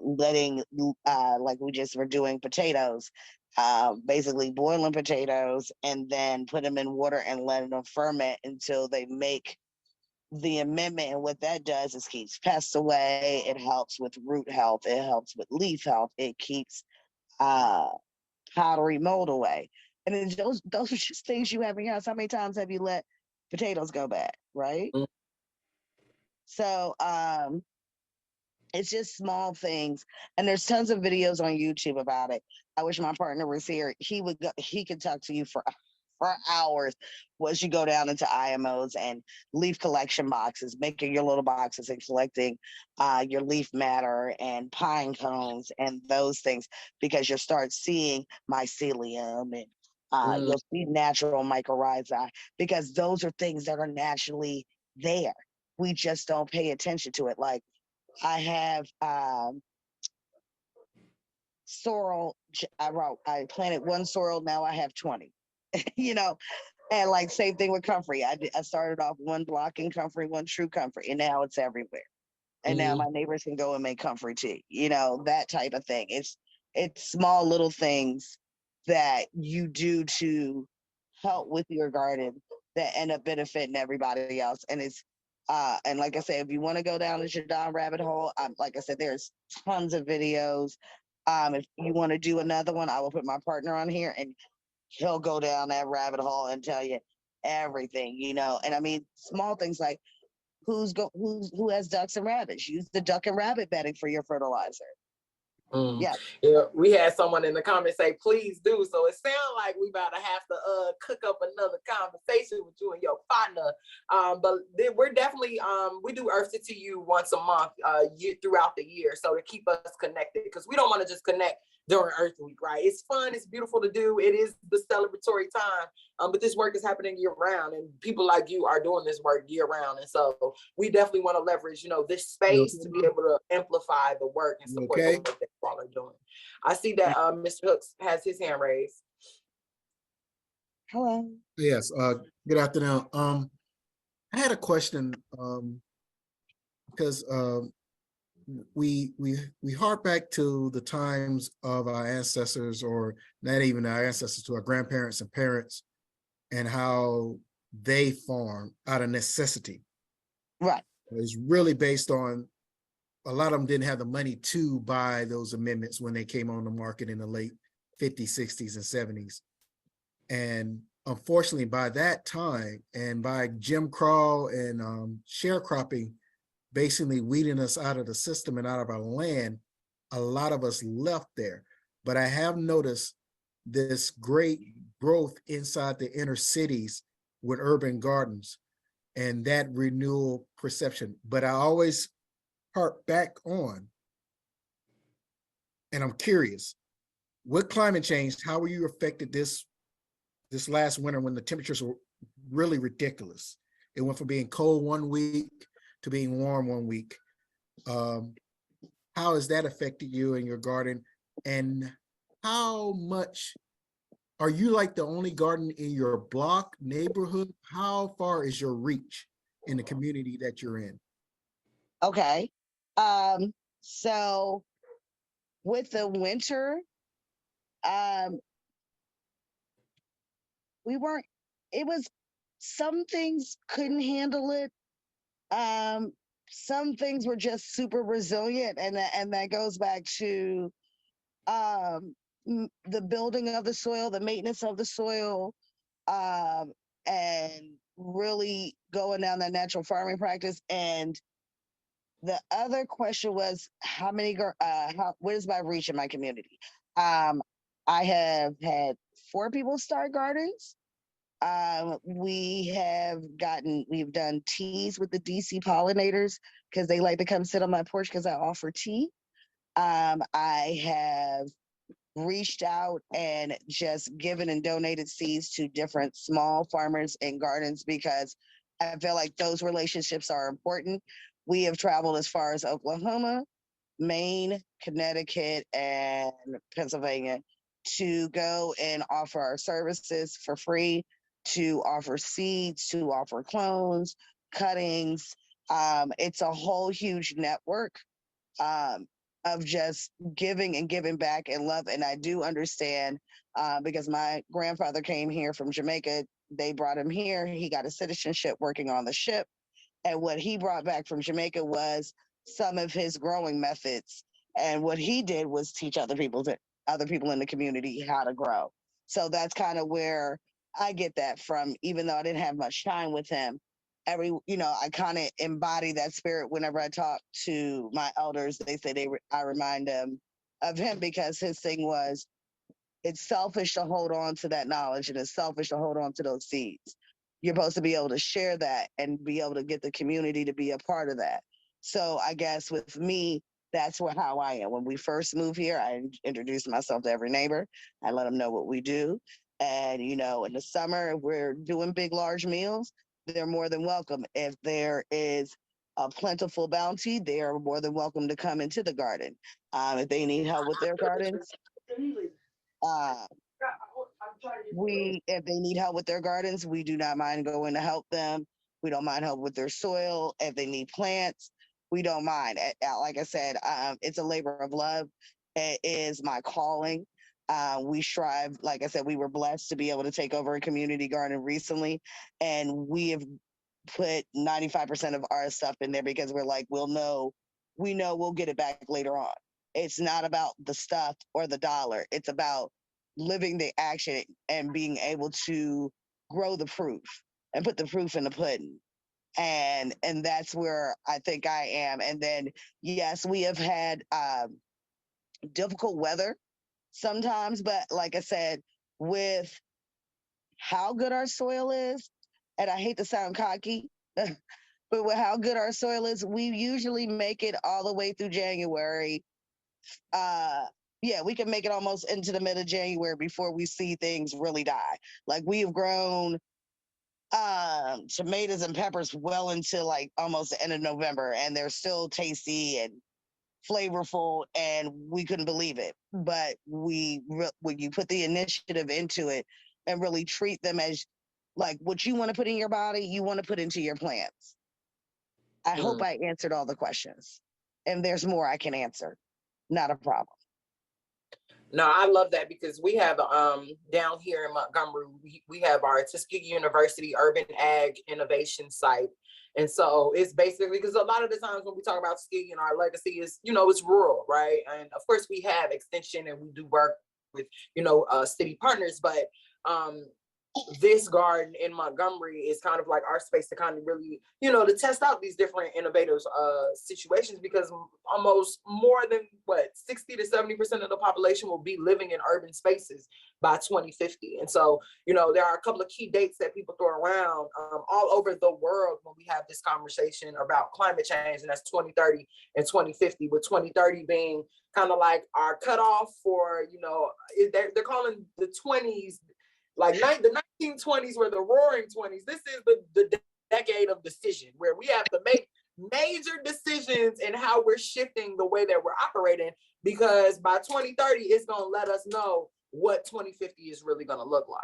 letting like we just were doing potatoes, basically boiling potatoes and then put them in water and letting them ferment until they make the amendment. And what that does is keeps pests away, it helps with root health, it helps with leaf health, it keeps powdery mold away. And then those are just things you have in your house. How many times have you let potatoes go bad, right? So it's just small things. And there's tons of videos on YouTube about it. I wish my partner was here. He could talk to you for hours once you go down into IMOs and leaf collection boxes, making your little boxes and collecting your leaf matter and pine cones and those things, because you'll start seeing mycelium and you'll see natural mycorrhizae, because those are things that are naturally there. We just don't pay attention to it. Like I have sorrel. I planted one sorrel. Now I have 20. You know, and like same thing with comfrey. I started off one blocking comfrey, one true comfrey, and now it's everywhere. And now my neighbors can go and make comfrey tea. You know, that type of thing. It's small little things that you do to help with your garden that end up benefiting everybody else. And it's and like I said, if you want to go down the Jadon rabbit hole, like I said, there's tons of videos. If you want to do another one, I will put my partner on here and he'll go down that rabbit hole and tell you everything, you know. And I mean, small things like who has ducks and rabbits? Use the duck and rabbit bedding for your fertilizer. Yeah. Yeah, we had someone in the comments say, please do. So it sounds like we about to have to cook up another conversation with you and your partner. But we're definitely, we do Earth to You once a month throughout the year. So to keep us connected, because we don't want to just connect during Earth Week, right? It's fun, it's beautiful to do. It is the celebratory time, but this work is happening year round, and people like you are doing this work year round. And so we definitely want to leverage, you know, this space to be able to amplify the work and support the work that you all are doing. I see that Mr. Hooks has his hand raised. Hello. Yes, good afternoon. I had a question because we hark back to the times of our ancestors, or not even our ancestors, to our grandparents and parents, and how they farm out of necessity. Right. It's really based on, a lot of them didn't have the money to buy those amendments when they came on the market in the late 50s, 60s, and 70s. And unfortunately, by that time, and by Jim Crow and sharecropping basically weeding us out of the system and out of our land, a lot of us left there. But I have noticed this great growth inside the inner cities with urban gardens and that renewal perception. But I always hark back on, and I'm curious, with climate change, how were you affected this last winter when the temperatures were really ridiculous? It went from being cold one week to being warm one week. How has that affected you in your garden? And how much are you like the only garden in your block neighborhood? How far is your reach in the community that you're in? Okay. So with the winter, um, we weren't, it was, some things couldn't handle it. Some things were just super resilient, and that goes back to the building of the soil, the maintenance of the soil, and really going down that natural farming practice. And the other question was, what is my reach in my community? I have had 4 people start gardens. We've done teas with the DC pollinators because they like to come sit on my porch because I offer tea. I have reached out and just given and donated seeds to different small farmers and gardens because I feel like those relationships are important. We have traveled as far as Oklahoma, Maine, Connecticut, and Pennsylvania to go and offer our services for free, to offer seeds, to offer clones, cuttings. It's a whole huge network um, of just giving and giving back and love. And I do understand because my grandfather came here from Jamaica. They brought him here. He got a citizenship working on the ship. And what he brought back from Jamaica was some of his growing methods. And what he did was teach other people in the community how to grow. So that's kind of where I get that from, even though I didn't have much time with him. I kind of embody that spirit whenever I talk to my elders. They say I remind them of him because his thing was, it's selfish to hold on to that knowledge and it's selfish to hold on to those seeds. You're supposed to be able to share that and be able to get the community to be a part of that. So I guess with me, that's how I am. When we first moved here, I introduced myself to every neighbor. I let them know what we do. And, in the summer, if we're doing big, large meals, they're more than welcome. If there is a plentiful bounty, they are more than welcome to come into the garden. If they need help with their gardens, uh, if they need help with their gardens, we do not mind going to help them. We don't mind help with their soil. If they need plants, we don't mind. Like I said, it's a labor of love. It is my calling. We strive, like I said, we were blessed to be able to take over a community garden recently, and we have put 95% of our stuff in there because we're like, we know we'll get it back later on. It's not about the stuff or the dollar. It's about living the action and being able to grow the proof and put the proof in the pudding. And that's where I think I am. And then, yes, we have had difficult weather sometimes, but like I said, with how good our soil is, and I hate to sound cocky, but with how good our soil is, we usually make it all the way through January. We can make it almost into the middle of January before we see things really die. Like we have grown tomatoes and peppers well into like almost the end of November, and they're still tasty and flavorful, and we couldn't believe it. But when you put the initiative into it and really treat them as like what you want to put in your body, you want to put into your plants. I hope I answered all the questions, and there's more I can answer. Not a problem. No, I love that because we have down here in Montgomery, we have our Tuskegee University Urban Ag Innovation Site. And so it's basically because a lot of the times when we talk about Tuskegee and our legacy is, it's rural, right? And of course we have extension and we do work with, city partners, but this garden in Montgomery is kind of like our space to kind of really, to test out these different innovators situations, because almost more than 60 to 70% of the population will be living in urban spaces by 2050. And so, there are a couple of key dates that people throw around all over the world when we have this conversation about climate change, and that's 2030 and 2050, with 2030 being kind of like our cutoff for, they're calling the 20s, like the 1920s were the roaring 20s. This is the decade of decision where we have to make major decisions in how we're shifting the way that we're operating, because by 2030, it's going to let us know what 2050 is really going to look like.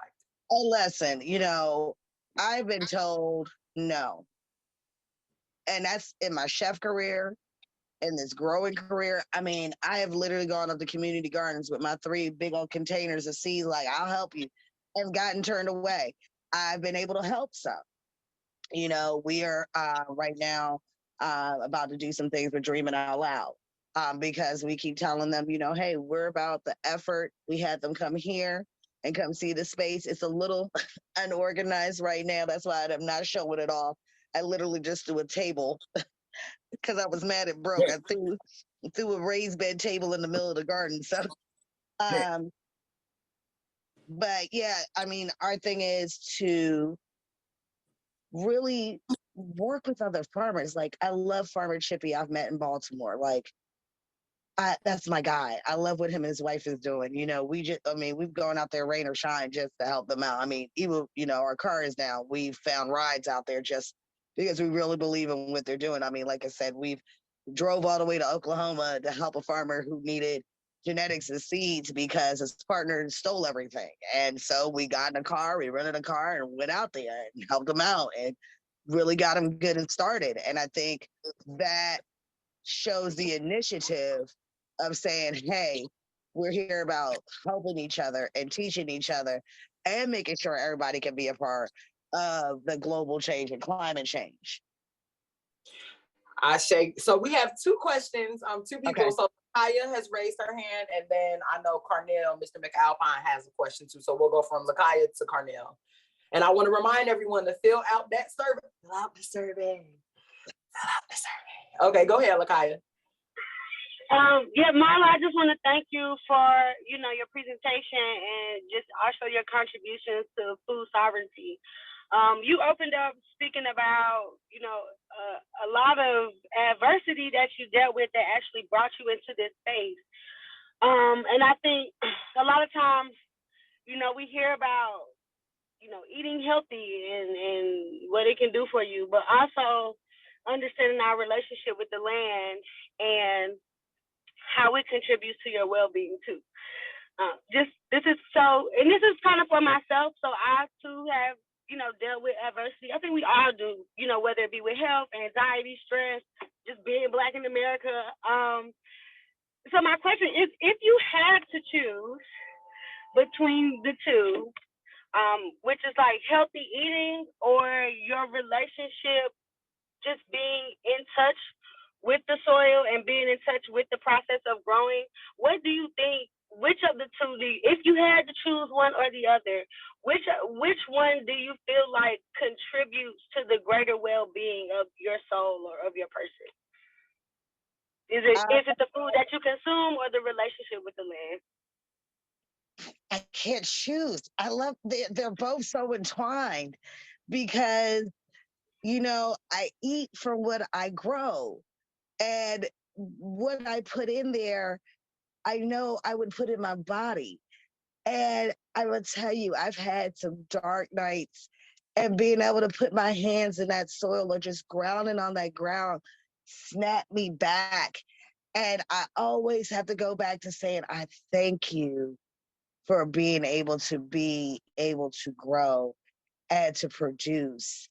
Oh, listen, you know, I've been told no. And that's in my chef career, in this growing career. I mean, I have literally gone up to community gardens with my 3 big old containers of seeds, like, I'll help you, and gotten turned away. I've been able to help some. You know, we are right now about to do some things with Dreaming Out Loud, because we keep telling them, you know, hey, we're about the effort. We had them come here and come see the space. It's a little unorganized right now. That's why I'm not showing it off. I literally just threw a table because I was mad it broke. I threw a raised bed table in the middle of the garden. So, but yeah, I mean, our thing is to really work with other farmers. Like, I love Farmer Chippy I've met in Baltimore. Like, that's my guy. I love what him and his wife is doing. You know, we've gone out there rain or shine just to help them out. I mean, even, you know, our car is down. We've found rides out there just because we really believe in what they're doing. I mean, like I said, we've drove all the way to Oklahoma to help a farmer who needed genetics and seeds because his partner stole everything. And so we got in a car, we rented a car and went out there and helped him out and really got him good and started. And I think that shows the initiative of saying, hey, we're here about helping each other and teaching each other and making sure everybody can be a part of the global change and climate change. I shake. So we have 2 questions, 2 people. Okay. So Lakaya has raised her hand, and then I know Carnell, Mr. McAlpine, has a question too. So we'll go from Lakaya to Carnell. And I want to remind everyone to fill out that survey. Fill out the survey. Fill out the survey. Okay, go ahead, Lakaya. Yeah, Marla, I just want to thank you for, you know, your presentation and just also your contributions to food sovereignty. You opened up speaking about, you know, a lot of adversity that you dealt with that actually brought you into this space. And I think a lot of times, you know, we hear about, you know, eating healthy and what it can do for you, but also understanding our relationship with the land and how it contributes to your well-being too. This is kind of for myself. So I too have, you know, dealt with adversity. I think we all do, you know, whether it be with health, anxiety, stress, just being Black in America. So my question is, if you had to choose between the two, which is like healthy eating or your relationship, just being in touch with the soil and being in touch with the process of growing, what do you think, which of the two if you had to choose one or the other, which one do you feel like contributes to the greater well-being of your soul or of your person? Is it the food that you consume or the relationship with the land? I can't choose. I love, they're both so entwined because, you know, I eat from what I grow. And what I put in there, I know I would put in my body. And I will tell you, I've had some dark nights, and being able to put my hands in that soil or just grounding on that ground snap me back. And I always have to go back to saying, I thank you for being able to grow and to produce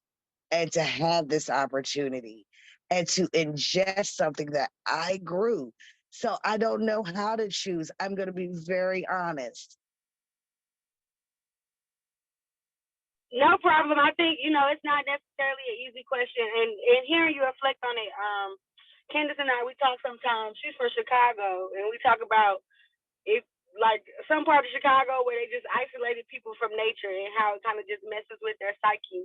and to have this opportunity and to ingest something that I grew. So I don't know how to choose. I'm going to be very honest. No problem. I think, you know, it's not necessarily an easy question. And hearing you reflect on it, Candace and I, we talk sometimes. She's from Chicago, and we talk about if like some part of Chicago where they just isolated people from nature and how it kind of just messes with their psyche.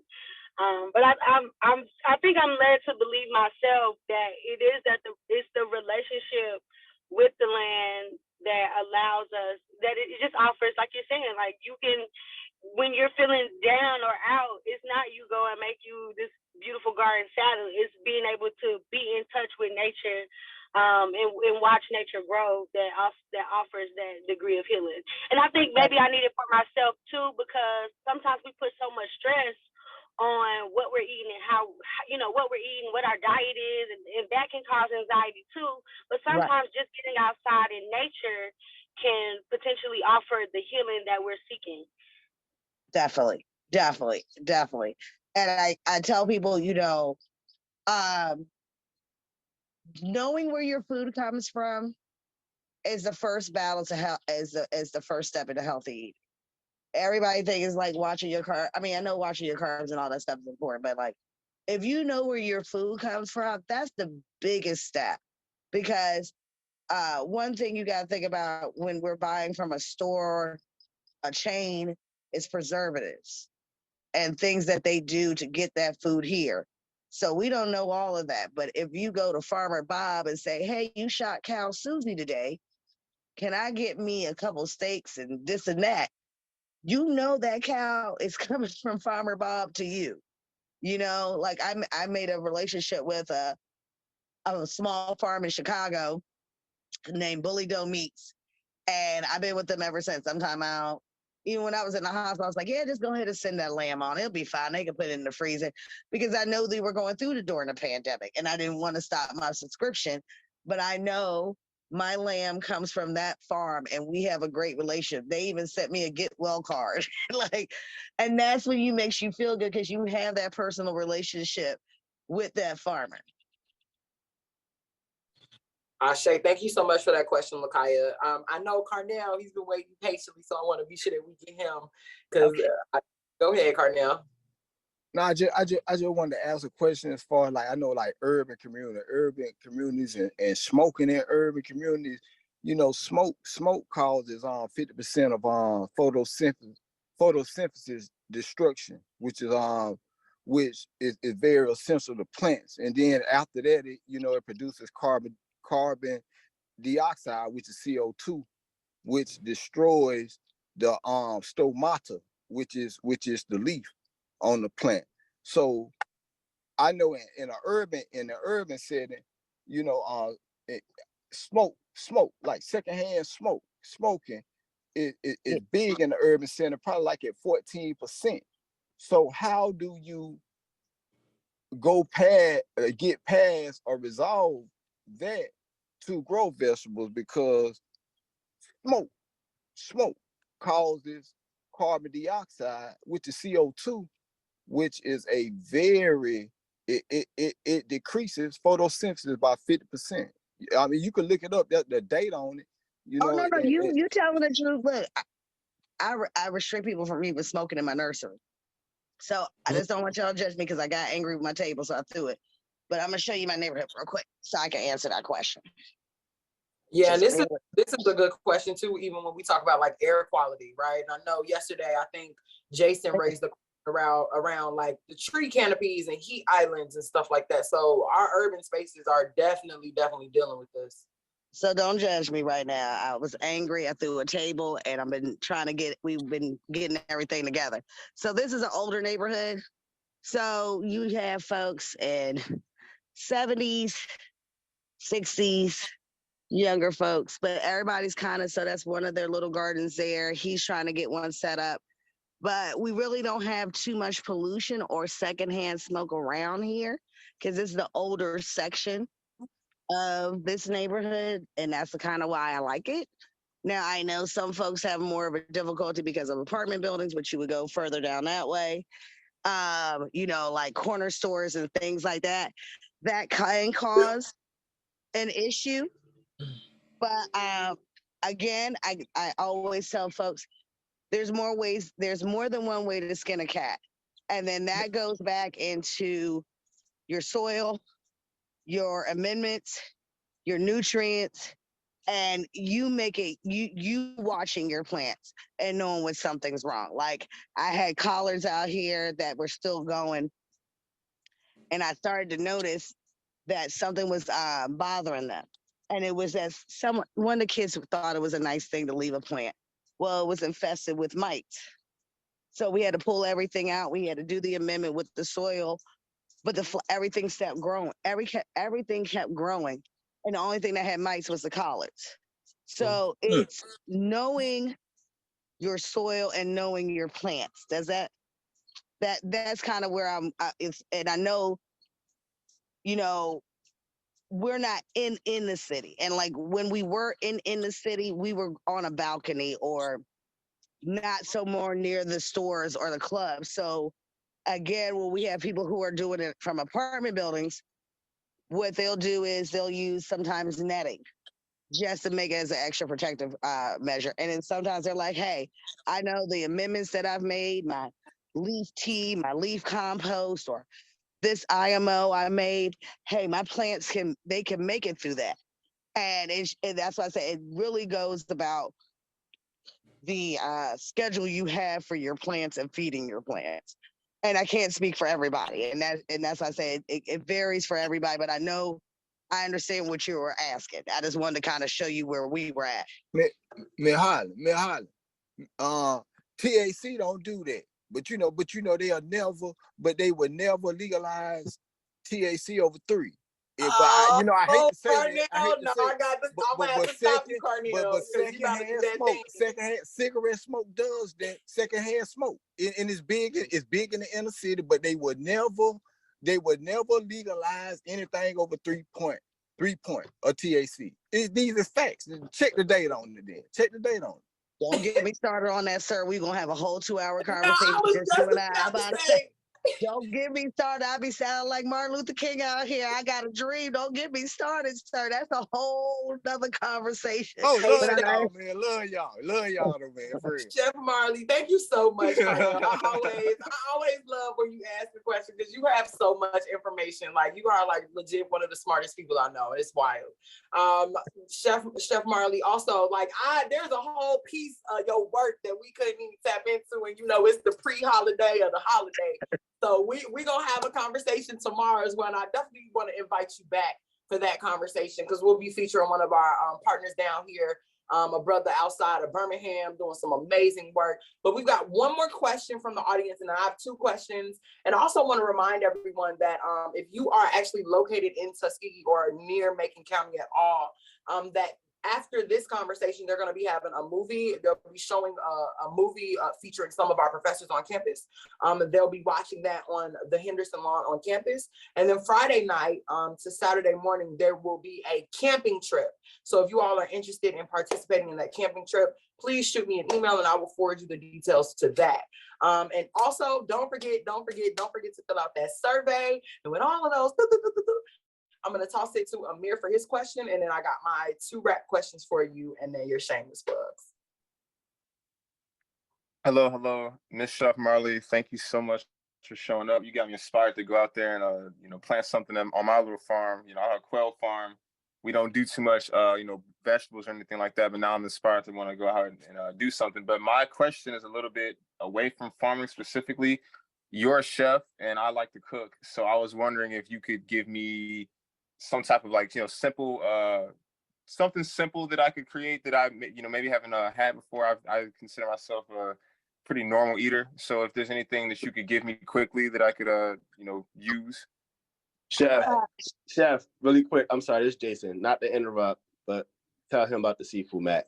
But I think I'm led to believe myself that it's the relationship with the land that allows us, that it just offers, like you're saying, like you can, when you're feeling down or out, it's not you go and make you this beautiful garden salad. It's being able to be in touch with nature and watch nature grow that offers that degree of healing. And I think maybe I need it for myself too, because sometimes we put so much stress on what we're eating and how, what we're eating, what our diet is, and that can cause anxiety too. But Right. sometimes just getting outside in nature can potentially offer the healing that we're seeking. Definitely, definitely, definitely. And I tell people, knowing where your food comes from is the first battle to health, is the first step into healthy eating. Everybody thinks like watching your carbs. I mean, I know watching your carbs and all that stuff is important, but like if you know where your food comes from, that's the biggest step. Because one thing you got to think about when we're buying from a store, a chain, is preservatives and things that they do to get that food here. So we don't know all of that. But if you go to Farmer Bob and say, hey, you shot cow Susie today, can I get me a couple steaks and this and that? You know that cow is coming from Farmer Bob to you. Like I made a relationship with a small farm in Chicago named Bully Doe Meats. And I've been with them ever since. Sometime out. Even when I was in the hospital, I was like, yeah, just go ahead and send that lamb on. It'll be fine. They can put it in the freezer because I know they were going through it during the pandemic and I didn't want to stop my subscription. But I know my lamb comes from that farm and we have a great relationship. They even sent me a get well card. And that's when you makes you feel good because you have that personal relationship with that farmer. Ashe, thank you so much for that question, Lakaya. I know Carnell, he's been waiting patiently, so I want to be sure that we get him. Because go ahead, Carnell. No, I just wanted to ask a question as far as like I know like urban communities and smoking in urban communities. Smoke causes 50% of photosynthesis destruction, which is very essential to plants. And then after that, it produces carbon dioxide, which is CO2, which destroys the stomata, which is the leaf on the plant. So I know in the urban setting, smoke like secondhand smoking is big in the urban center, probably like at 14%. So how do you get past or resolve that to grow vegetables? Because smoke causes carbon dioxide, which is CO2, which is it decreases photosynthesis by 50%. I mean, you can look it up, the data on it. No, you telling the truth. Look, I restrict people from even smoking in my nursery. So I just don't want y'all to judge me because I got angry with my table, so I threw it. But I'm gonna show you my neighborhood real quick so I can answer that question. Yeah, and this is a good question too, even when we talk about like air quality, right? And I know yesterday I think Jason raised the around like the tree canopies and heat islands and stuff like that. So our urban spaces are definitely dealing with this. So don't judge me right now. I was angry. I threw a table and we've been getting everything together. So this is an older neighborhood. So you have folks in 70s, 60s, younger folks, but everybody's so that's one of their little gardens there. He's trying to get one set up. But we really don't have too much pollution or secondhand smoke around here because this is the older section of this neighborhood, and that's the kind of why I like it. Now, I know some folks have more of a difficulty because of apartment buildings, which you would go further down that way. Like corner stores and things like that, that can cause an issue. But again, I always tell folks, there's more than one way to skin a cat. And then that goes back into your soil, your amendments, your nutrients, and you make it you watching your plants and knowing when something's wrong. Like I had collards out here that were still going, and I started to notice that something was bothering them. And it was that one of the kids thought it was a nice thing to leave a plant. Well, it was infested with mites. So we had to pull everything out. We had to do the amendment with the soil, but everything kept growing. Everything kept growing, and the only thing that had mites was the collards. So it's knowing your soil and knowing your plants. Does that that's kind of where and I know, you know, we're not in the city, and like when we were in the city, we were on a balcony or not so more near the stores or the clubs. So again, when we have people who are doing it from apartment buildings, what they'll do is they'll use sometimes netting just to make it as an extra protective measure. And then sometimes they're like, hey, I know the amendments that I've made, my leaf tea, my leaf compost, or this IMO I made, hey, my plants can make it through that. And that's why I say it really goes about the schedule you have for your plants and feeding your plants. And I can't speak for everybody, and that's why I say it varies for everybody. But I understand what you were asking. I just wanted to kind of show you where we were at. Me holler. TAC don't do that, but they would never legalize TAC over 3. I hate to say that. I got this. I'm gonna have to stop you, Carnell. But secondhand cigarette smoke does that. Secondhand smoke, and it's big. It's big in the inner city, but they would never legalize anything over 3 point or TAC. These are facts. Check the date on it. Then check the date on it. Don't get me started on that, sir. We're gonna have a whole 2-hour conversation. Don't get me started. I be sounding like Martin Luther King out here. I got a dream. Don't get me started, sir. That's a whole nother conversation. Oh, love y'all, man. Love y'all, man. For real. Chef Marley, thank you so much. I always love when you ask the question because you have so much information. Like you are like legit one of the smartest people I know. It's wild. Chef Marley, also like there's a whole piece of your work that we couldn't even tap into, and it's the pre-holiday or the holiday. So we gonna have a conversation tomorrow as well, and I definitely want to invite you back for that conversation because we'll be featuring one of our partners down here, a brother outside of Birmingham doing some amazing work. But we've got one more question from the audience, and I have 2 questions. And I also want to remind everyone that if you are actually located in Tuskegee or near Macon County at all, that after this conversation, they're going to be having a movie. They'll be showing a movie featuring some of our professors on campus. They'll be watching that on the Henderson lawn on campus. And then Friday night to Saturday morning, there will be a camping trip. So if you all are interested in participating in that camping trip, please shoot me an email and I will forward you the details to that. And also don't forget to fill out that survey. And with all of those, I'm going to toss it to Amir for his question, and then I got my 2 wrap questions for you, and then your shameless plugs. Hello, Miss Chef Marley. Thank you so much for showing up. You got me inspired to go out there and plant something on my little farm. I have a quail farm. We don't do too much, vegetables or anything like that, but now I'm inspired to want to go out and do something. But my question is a little bit away from farming specifically. You're a chef, and I like to cook, so I was wondering if you could give me some type of simple something simple that I could create that I maybe haven't had before. I consider myself a pretty normal eater, so if there's anything that you could give me quickly that I could use. Chef, really quick, I'm sorry, this is Jason, not to interrupt, but tell him about the seafood mac.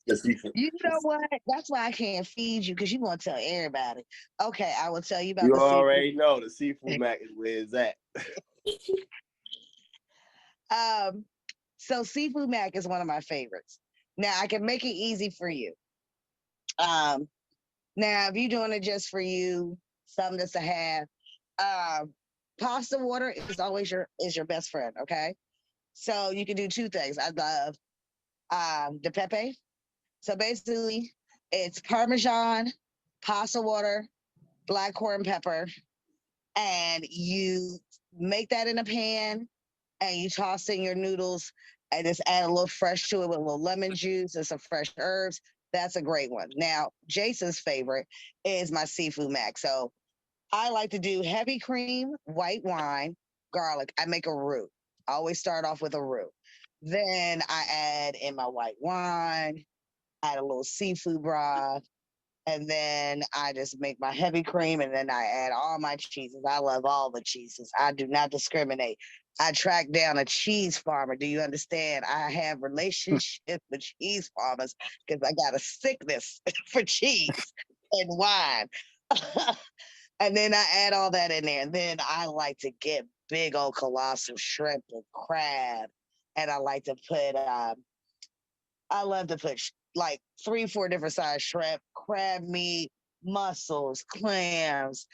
You know what? That's why I can't feed you, because you're going to tell everybody. Okay, I will tell you about you the already know the seafood mac is where it's at. So seafood mac is one of my favorites. Now I can make it easy for you. Now if you're doing it just for you, something just to have, pasta water is always your best friend. Okay, so you can do 2 things. I love the pepe. So basically, it's Parmesan, pasta water, black corn pepper, and you make that in a pan, and you toss in your noodles, and just add a little fresh to it with a little lemon juice and some fresh herbs. That's a great one. Now, Jason's favorite is my seafood mac. So I like to do heavy cream, white wine, garlic. I make a roux. I always start off with a roux. Then I add in my white wine, add a little seafood broth, and then I just make my heavy cream, and then I add all my cheeses. I love all the cheeses. I do not discriminate. I tracked down a cheese farmer. Do you understand? I have relationship with cheese farmers because I got a sickness for cheese. and wine. And then I add all that in there. And then I like to get big old colossal shrimp and crab. And I like to put, I love to put like 3-4 different size shrimp, crab meat, mussels, clams.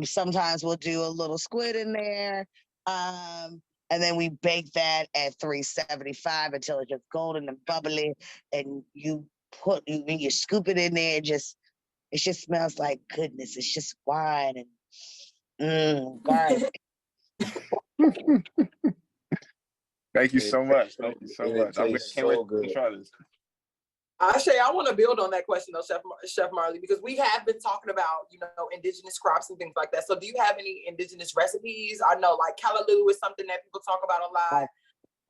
Sometimes we'll do a little squid in there. And then we bake that at 375 until it's just golden and bubbly. And when you scoop it in there, it just smells like goodness. It's just wine and garlic. Thank you so much. Thank you so much. I tastes can't wait so to good. try this. Ashay, I want to build on that question though, Chef Marley, because we have been talking about, indigenous crops and things like that. So do you have any indigenous recipes? I know like callaloo is something that people talk about a lot.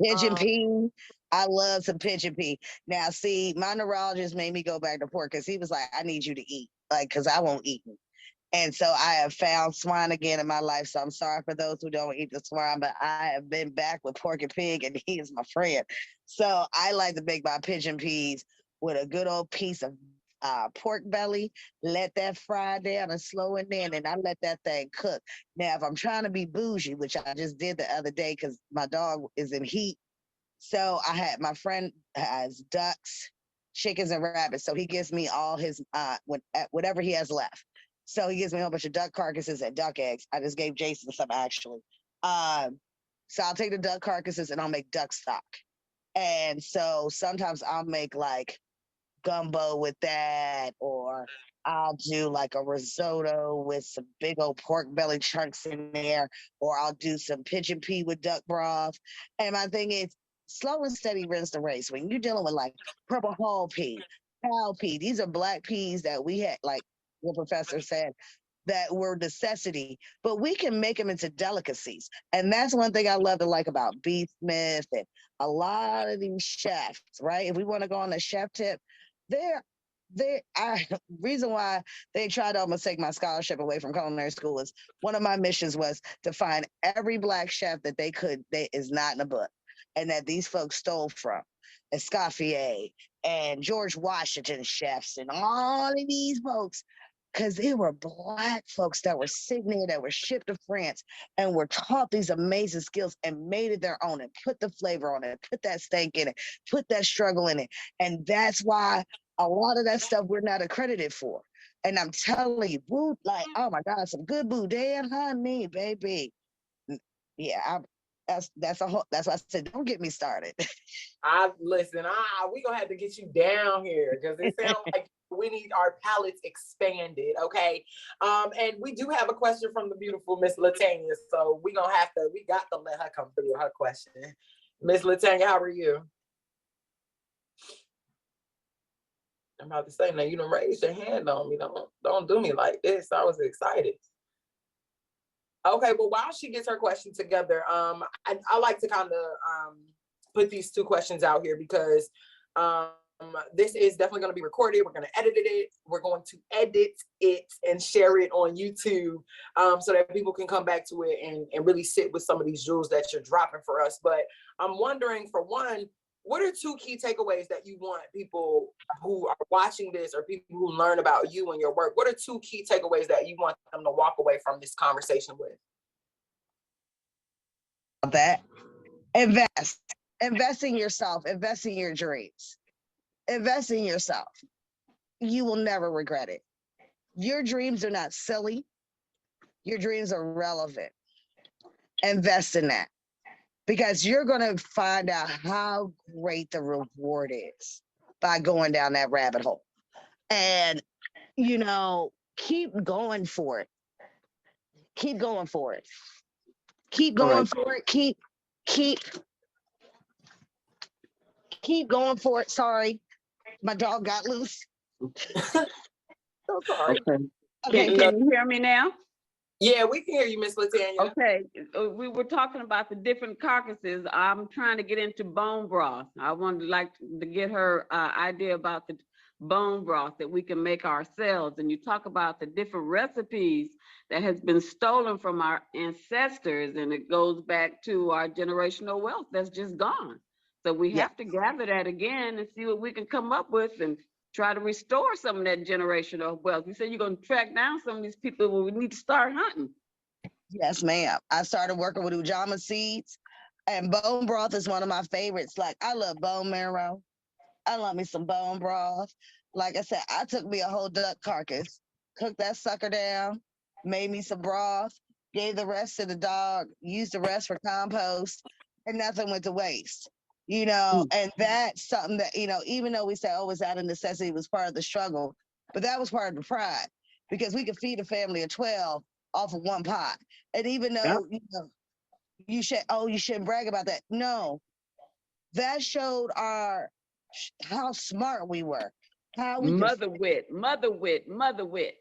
Pigeon pea. I love some pigeon pea. Now, see, my neurologist made me go back to pork because he was like, I need you to eat, because I won't eat. And so I have found swine again in my life. So I'm sorry for those who don't eat the swine, but I have been back with pork and pig, and he is my friend. So I like to make my pigeon peas with a good old piece of pork belly, let that fry down and slow it in, and I let that thing cook. Now, if I'm trying to be bougie, which I just did the other day because my dog is in heat, so I had my friend has ducks, chickens, and rabbits, so he gives me all his whatever he has left. So he gives me a whole bunch of duck carcasses and duck eggs. I just gave Jason some actually. So I'll take the duck carcasses and I'll make duck stock. And so sometimes I'll make like gumbo with that, or I'll do like a risotto with some big old pork belly chunks in there, or I'll do some pigeon pea with duck broth. And my thing is, slow and steady wins the race. When you're dealing with like purple hull pea, cow pea, these are black peas that we had, like the professor said, that were necessity, but we can make them into delicacies. And that's one thing I love to like about B. Smith and a lot of these chefs, right? If we want to go on a chef tip, reason why they tried to almost take my scholarship away from culinary school is one of my missions was to find every black chef that that is not in a book and that these folks stole from. Escoffier and George Washington chefs and all of these folks, because they were black folks that were sitting there, that were shipped to France and were taught these amazing skills and made it their own and put the flavor on it, put that stank in it, put that struggle in it. And that's why a lot of that stuff we're not accredited for. And I'm telling you, like, oh my God, some good boudin, honey, baby. Yeah, that's why I said, don't get me started. We gonna have to get you down here because it sounds like we need our palates expanded, okay? And we do have a question from the beautiful Miss Latanya, so we got to let her come through with her question. Miss Latanya, how are you? I'm about to say, now you done raised your hand on me. Don't do me like this. I was excited. Okay, well, while she gets her question together, I like to kind of put these two questions out here because this is definitely going to be recorded. We're going to edit it. We're going to edit it and share it on YouTube so that people can come back to it and really sit with some of these jewels that you're dropping for us. But I'm wondering, for one, what are two key takeaways that you want people who are watching this or people who learn about you and your work? What are two key takeaways that you want them to walk away from this conversation with? That invest in yourself, invest in your dreams, invest in yourself. You will never regret it. Your dreams are not silly. Your dreams are relevant. Invest in that because you're going to find out how great the reward is by going down that rabbit hole. And, keep going for it. Keep going for it. Keep going for it. Keep going for it. Sorry, my dog got loose. So sorry. Okay, can you hear me now? Yeah, we can hear you, Miss Latanya. Okay, we were talking about the different carcasses. I'm trying to get into bone broth. I wanted to get her idea about the bone broth that we can make ourselves. And you talk about the different recipes that has been stolen from our ancestors, and it goes back to our generational wealth that's just gone. So we have to gather that again and see what we can come up with and try to restore some of that generational wealth. You said you're going to track down some of these people. Well, we need to start hunting. Yes, ma'am. I started working with Ujama seeds, and bone broth is one of my favorites. Like, I love bone marrow. I love me some bone broth. Like I said, I took me a whole duck carcass, cooked that sucker down, made me some broth, gave the rest to the dog, used the rest for compost, and nothing went to waste. And that's something that, even though we say, oh, it's out of necessity, it was part of the struggle, but that was part of the pride because we could feed a family of 12 off of one pot. And even though, you shouldn't brag about that. No, that showed how smart we were, how we could mother wit.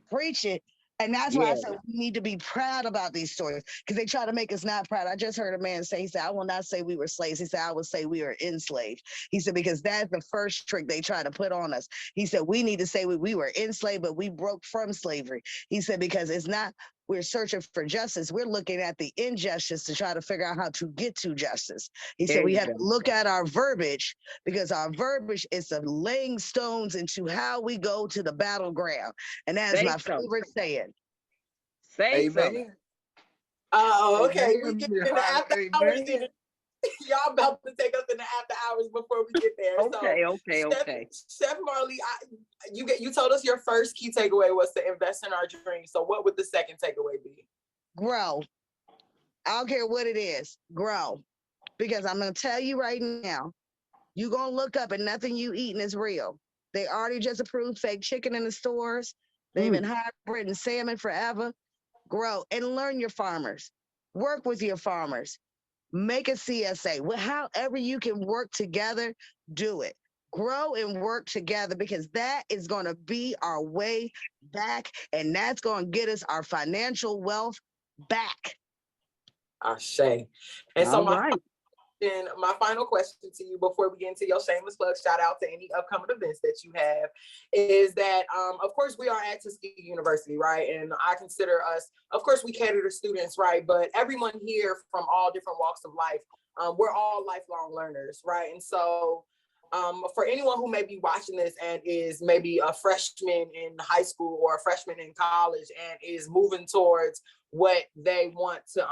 preach it. And that's why I said we need to be proud about these stories because they try to make us not proud. I just heard a man say, he said, I will not say we were slaves. He said, I will say we were enslaved. He said, because that's the first trick they try to put on us. He said, we need to say we were enslaved, but we broke from slavery. He said, because it's not, we're searching for justice. We're looking at the injustice to try to figure out how to get to justice. He said, we have to look at our verbiage because our verbiage is the laying stones into how we go to the battleground. And that is my favorite saying. Say so. Oh, okay. We Amen. get in the after hours. Y'all about to take us in the after hours before we get there. Okay. Chef Marley, you told us your first key takeaway was to invest in our dreams. So what would the second takeaway be? Grow. I don't care what it is. Grow. Because I'm going to tell you right now, you're going to look up and nothing you eating is real. They already just approved fake chicken in the stores. They've been hybriding salmon forever. Grow and learn your farmers. Work with your farmers. Make a CSA. However you can work together, do it. Grow and work together because that is going to be our way back, and that's going to get us our financial wealth back. Ashe. And so my final question to you before we get into your shameless plug, shout out to any upcoming events that you have, is that, of course, we are at Tuskegee University, right? And I consider us, of course, we cater to students, right? But everyone here from all different walks of life, we're all lifelong learners, right? And so for anyone who may be watching this and is maybe a freshman in high school or a freshman in college and is moving towards what they want to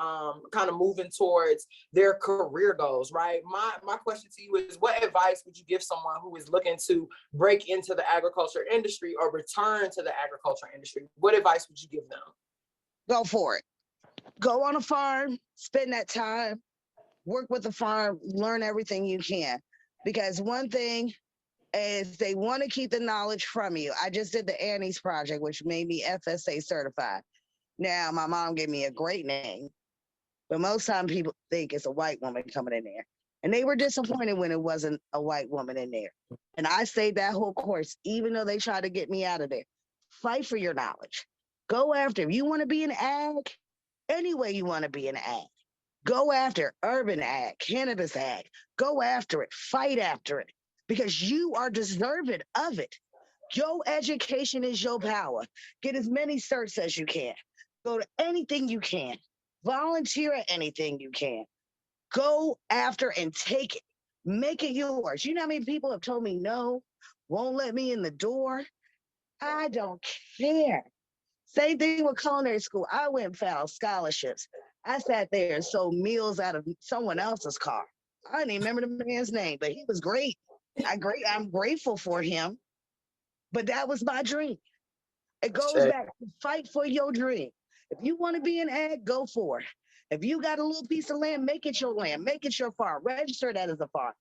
kind of moving towards their career goals, right? My question to you is, what advice would you give someone who is looking to break into the agriculture industry or return to the agriculture industry? What advice would you give them? Go for it. Go on a farm, spend that time, work with the farm, learn everything you can. Because one thing is they want to keep the knowledge from you. I just did the Annie's project, which made me FSA certified. Now, my mom gave me a great name, but most time people think it's a white woman coming in there. And they were disappointed when it wasn't a white woman in there. And I stayed that whole course, even though they tried to get me out of there. Fight for your knowledge. Go after. If you want to be an ag, any way you want to be an ag. Go after urban ag, cannabis ag. Go after it. Fight after it because you are deserving of it. Your education is your power. Get as many certs as you can. Go to anything you can. Volunteer at anything you can. Go after and take it. Make it yours. You know how many people have told me no, won't let me in the door? I don't care. Same thing with culinary school. I went and found scholarships. I sat there and sold meals out of someone else's car. I didn't even remember the man's name, but he was great. I'm grateful for him, but that was my dream. It goes back to fight for your dream. If you want to be an ag, go for it. If you got a little piece of land, make it your land, make it your farm, register that as a farm.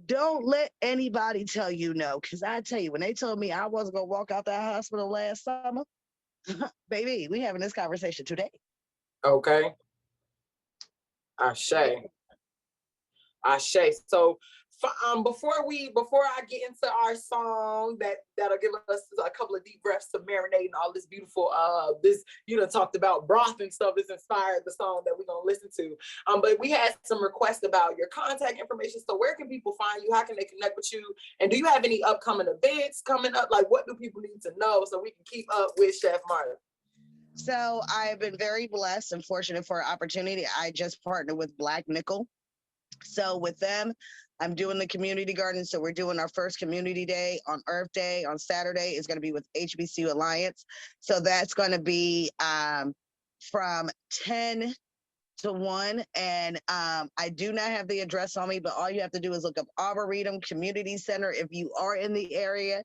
Don't let anybody tell you no, because I tell you, when they told me I wasn't going to walk out that hospital last summer, baby, we having this conversation today. Okay. Ashe. So before I get into our song that'll give us a couple of deep breaths to marinate and all this beautiful talked about broth and stuff that's inspired the song that we're gonna listen to. But we had some requests about your contact information. So where can people find you? How can they connect with you? And do you have any upcoming events coming up? Like, what do people need to know so we can keep up with Chef Marley? So I have been very blessed and fortunate for an opportunity. I just partnered with Black Nickel So with them, I'm doing the community garden. So we're doing our first community day on Earth Day on Saturday. Is going to be with HBCU Alliance. So that's going to be from 10 to 1. And I do not have the address on me, but all you have to do is look up Arboretum Community Center if you are in the area.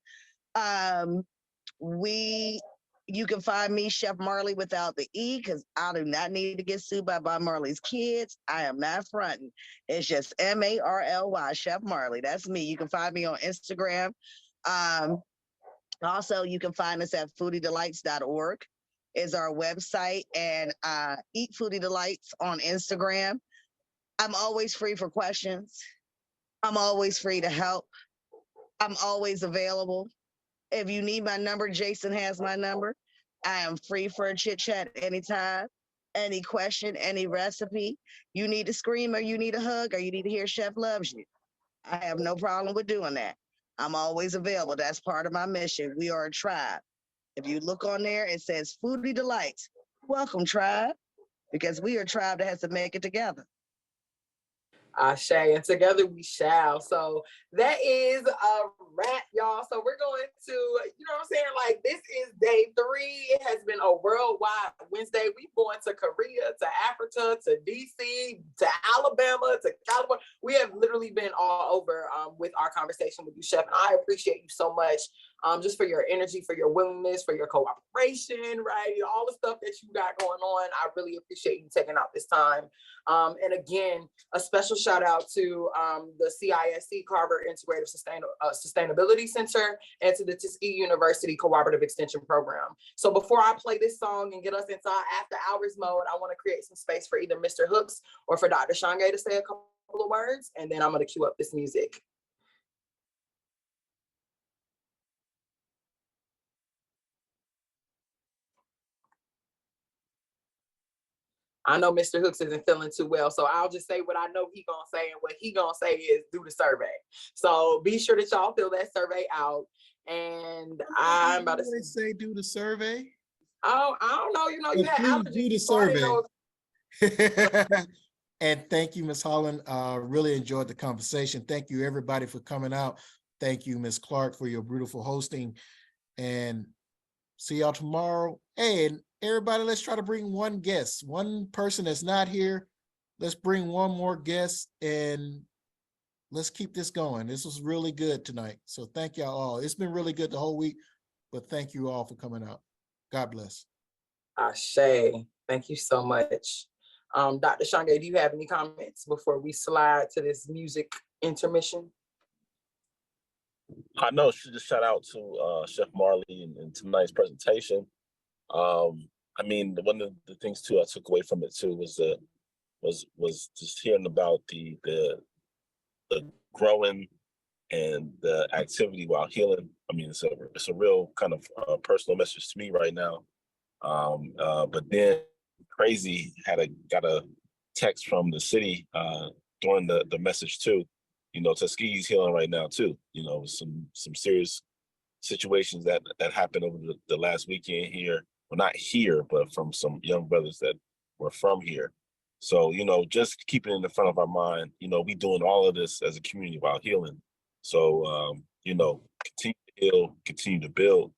You can find me, Chef Marley, without the E, because I do not need to get sued by Bob Marley's kids. I am not fronting. It's just Marly, Chef Marley. That's me. You can find me on Instagram. Also, you can find us at foodiedelights.org is our website, and Eat Foodie Delights on Instagram. I'm always free for questions. I'm always free to help. I'm always available. If you need my number, Jason has my number. I am free for a chit chat anytime, any question, any recipe. You need to scream, or you need a hug, or you need to hear Chef loves you. I have no problem with doing that. I'm always available. That's part of my mission. We are a tribe. If you look on there, it says Foodie Delights. Welcome, tribe, because we are a tribe that has to make it together. Ashe, and together we shall. So that is a wrap, y'all. So we're going to, you know what I'm saying? Like, this is day 3. It has been a worldwide Wednesday. We've going to Korea, to Africa, to DC, to Alabama, to California. We have literally been all over with our conversation with you, Chef. And I appreciate you so much, just for your energy, for your willingness, for your cooperation, right? All the stuff that you got going on. I really appreciate you taking out this time. And again, a special shout out to the CISC Carver Integrative Sustainability Center and to the Tuskegee University Cooperative Extension Program. So before I play this song and get us into our after hours mode, I want to create some space for either Mr. Hooks or for Dr. Shange to say a couple of words, and then I'm going to cue up this music. I know Mr. Hooks isn't feeling too well, so I'll just say what I know he gonna say, and what he gonna say is do the survey. So be sure that y'all fill that survey out. And I'm about to say do the survey. Oh, I don't know. You know, you had allergies. Do the survey. And thank you, Ms. Holland. Really enjoyed the conversation. Thank you, everybody, for coming out. Thank you, Ms. Clark, for your beautiful hosting. And see y'all tomorrow. Hey, and everybody, let's try to bring one guest, one person that's not here. Let's bring one more guest and let's keep this going. This was really good tonight. So thank y'all all. It's been really good the whole week, but thank you all for coming out. God bless. Ashe, thank you so much. Dr. Shange, do you have any comments before we slide to this music intermission? I know, just shout out to Chef Marley and tonight's presentation. I mean, one of the things too I took away from it too was just hearing about the growing and the activity while healing. I mean, it's a real kind of personal message to me right now. But then Crazy got a text from the city during the message too. You know, Tuskegee's healing right now too. You know, some serious situations that happened over the last weekend here. Well, not here, but from some young brothers that were from here. So, you know, just keeping it in the front of our mind, you know, we doing all of this as a community while healing. So, you know, continue to heal, continue to build.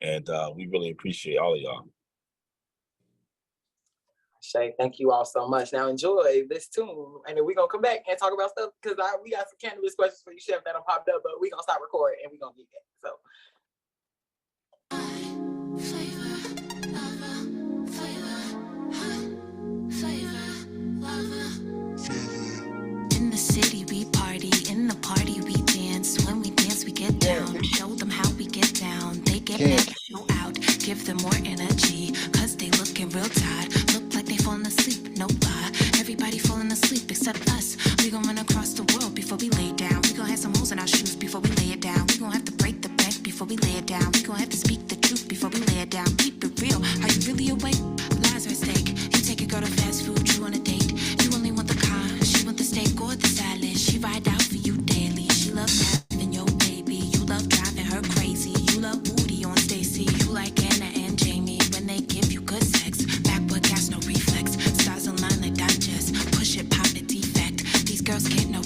And we really appreciate all of y'all. Shay, thank you all so much. Now enjoy this tune, and then we're gonna come back and talk about stuff, because we got some cannabis questions for you, Chef, that have popped up, but we're gonna stop recording and we're gonna get that. So in the city we party, in the party we dance. When we dance we get down. Show them how we get down. They get mad, show out. Give them more energy, cause they looking real tired. Look like they falling asleep, no lie. Everybody falling asleep except us. We gon' run across the world before we lay down. We gon' have some holes in our shoes before we lay it down. We gon' have to break the bank before we lay it down. We gon' have to speak the truth before we lay it down. Keep it real, are you really awake? Lazarus steak, you take a girl to fast food, you on a date. You only want the car, she want the steak or the salad. She ride out for you daily. She loves having your baby. You love driving her crazy. You love Woody on Stacy. You like Anna and Jamie when they give you good sex. Backward gas, no reflex. Stars align like digest. Push it, pop the defect. These girls get no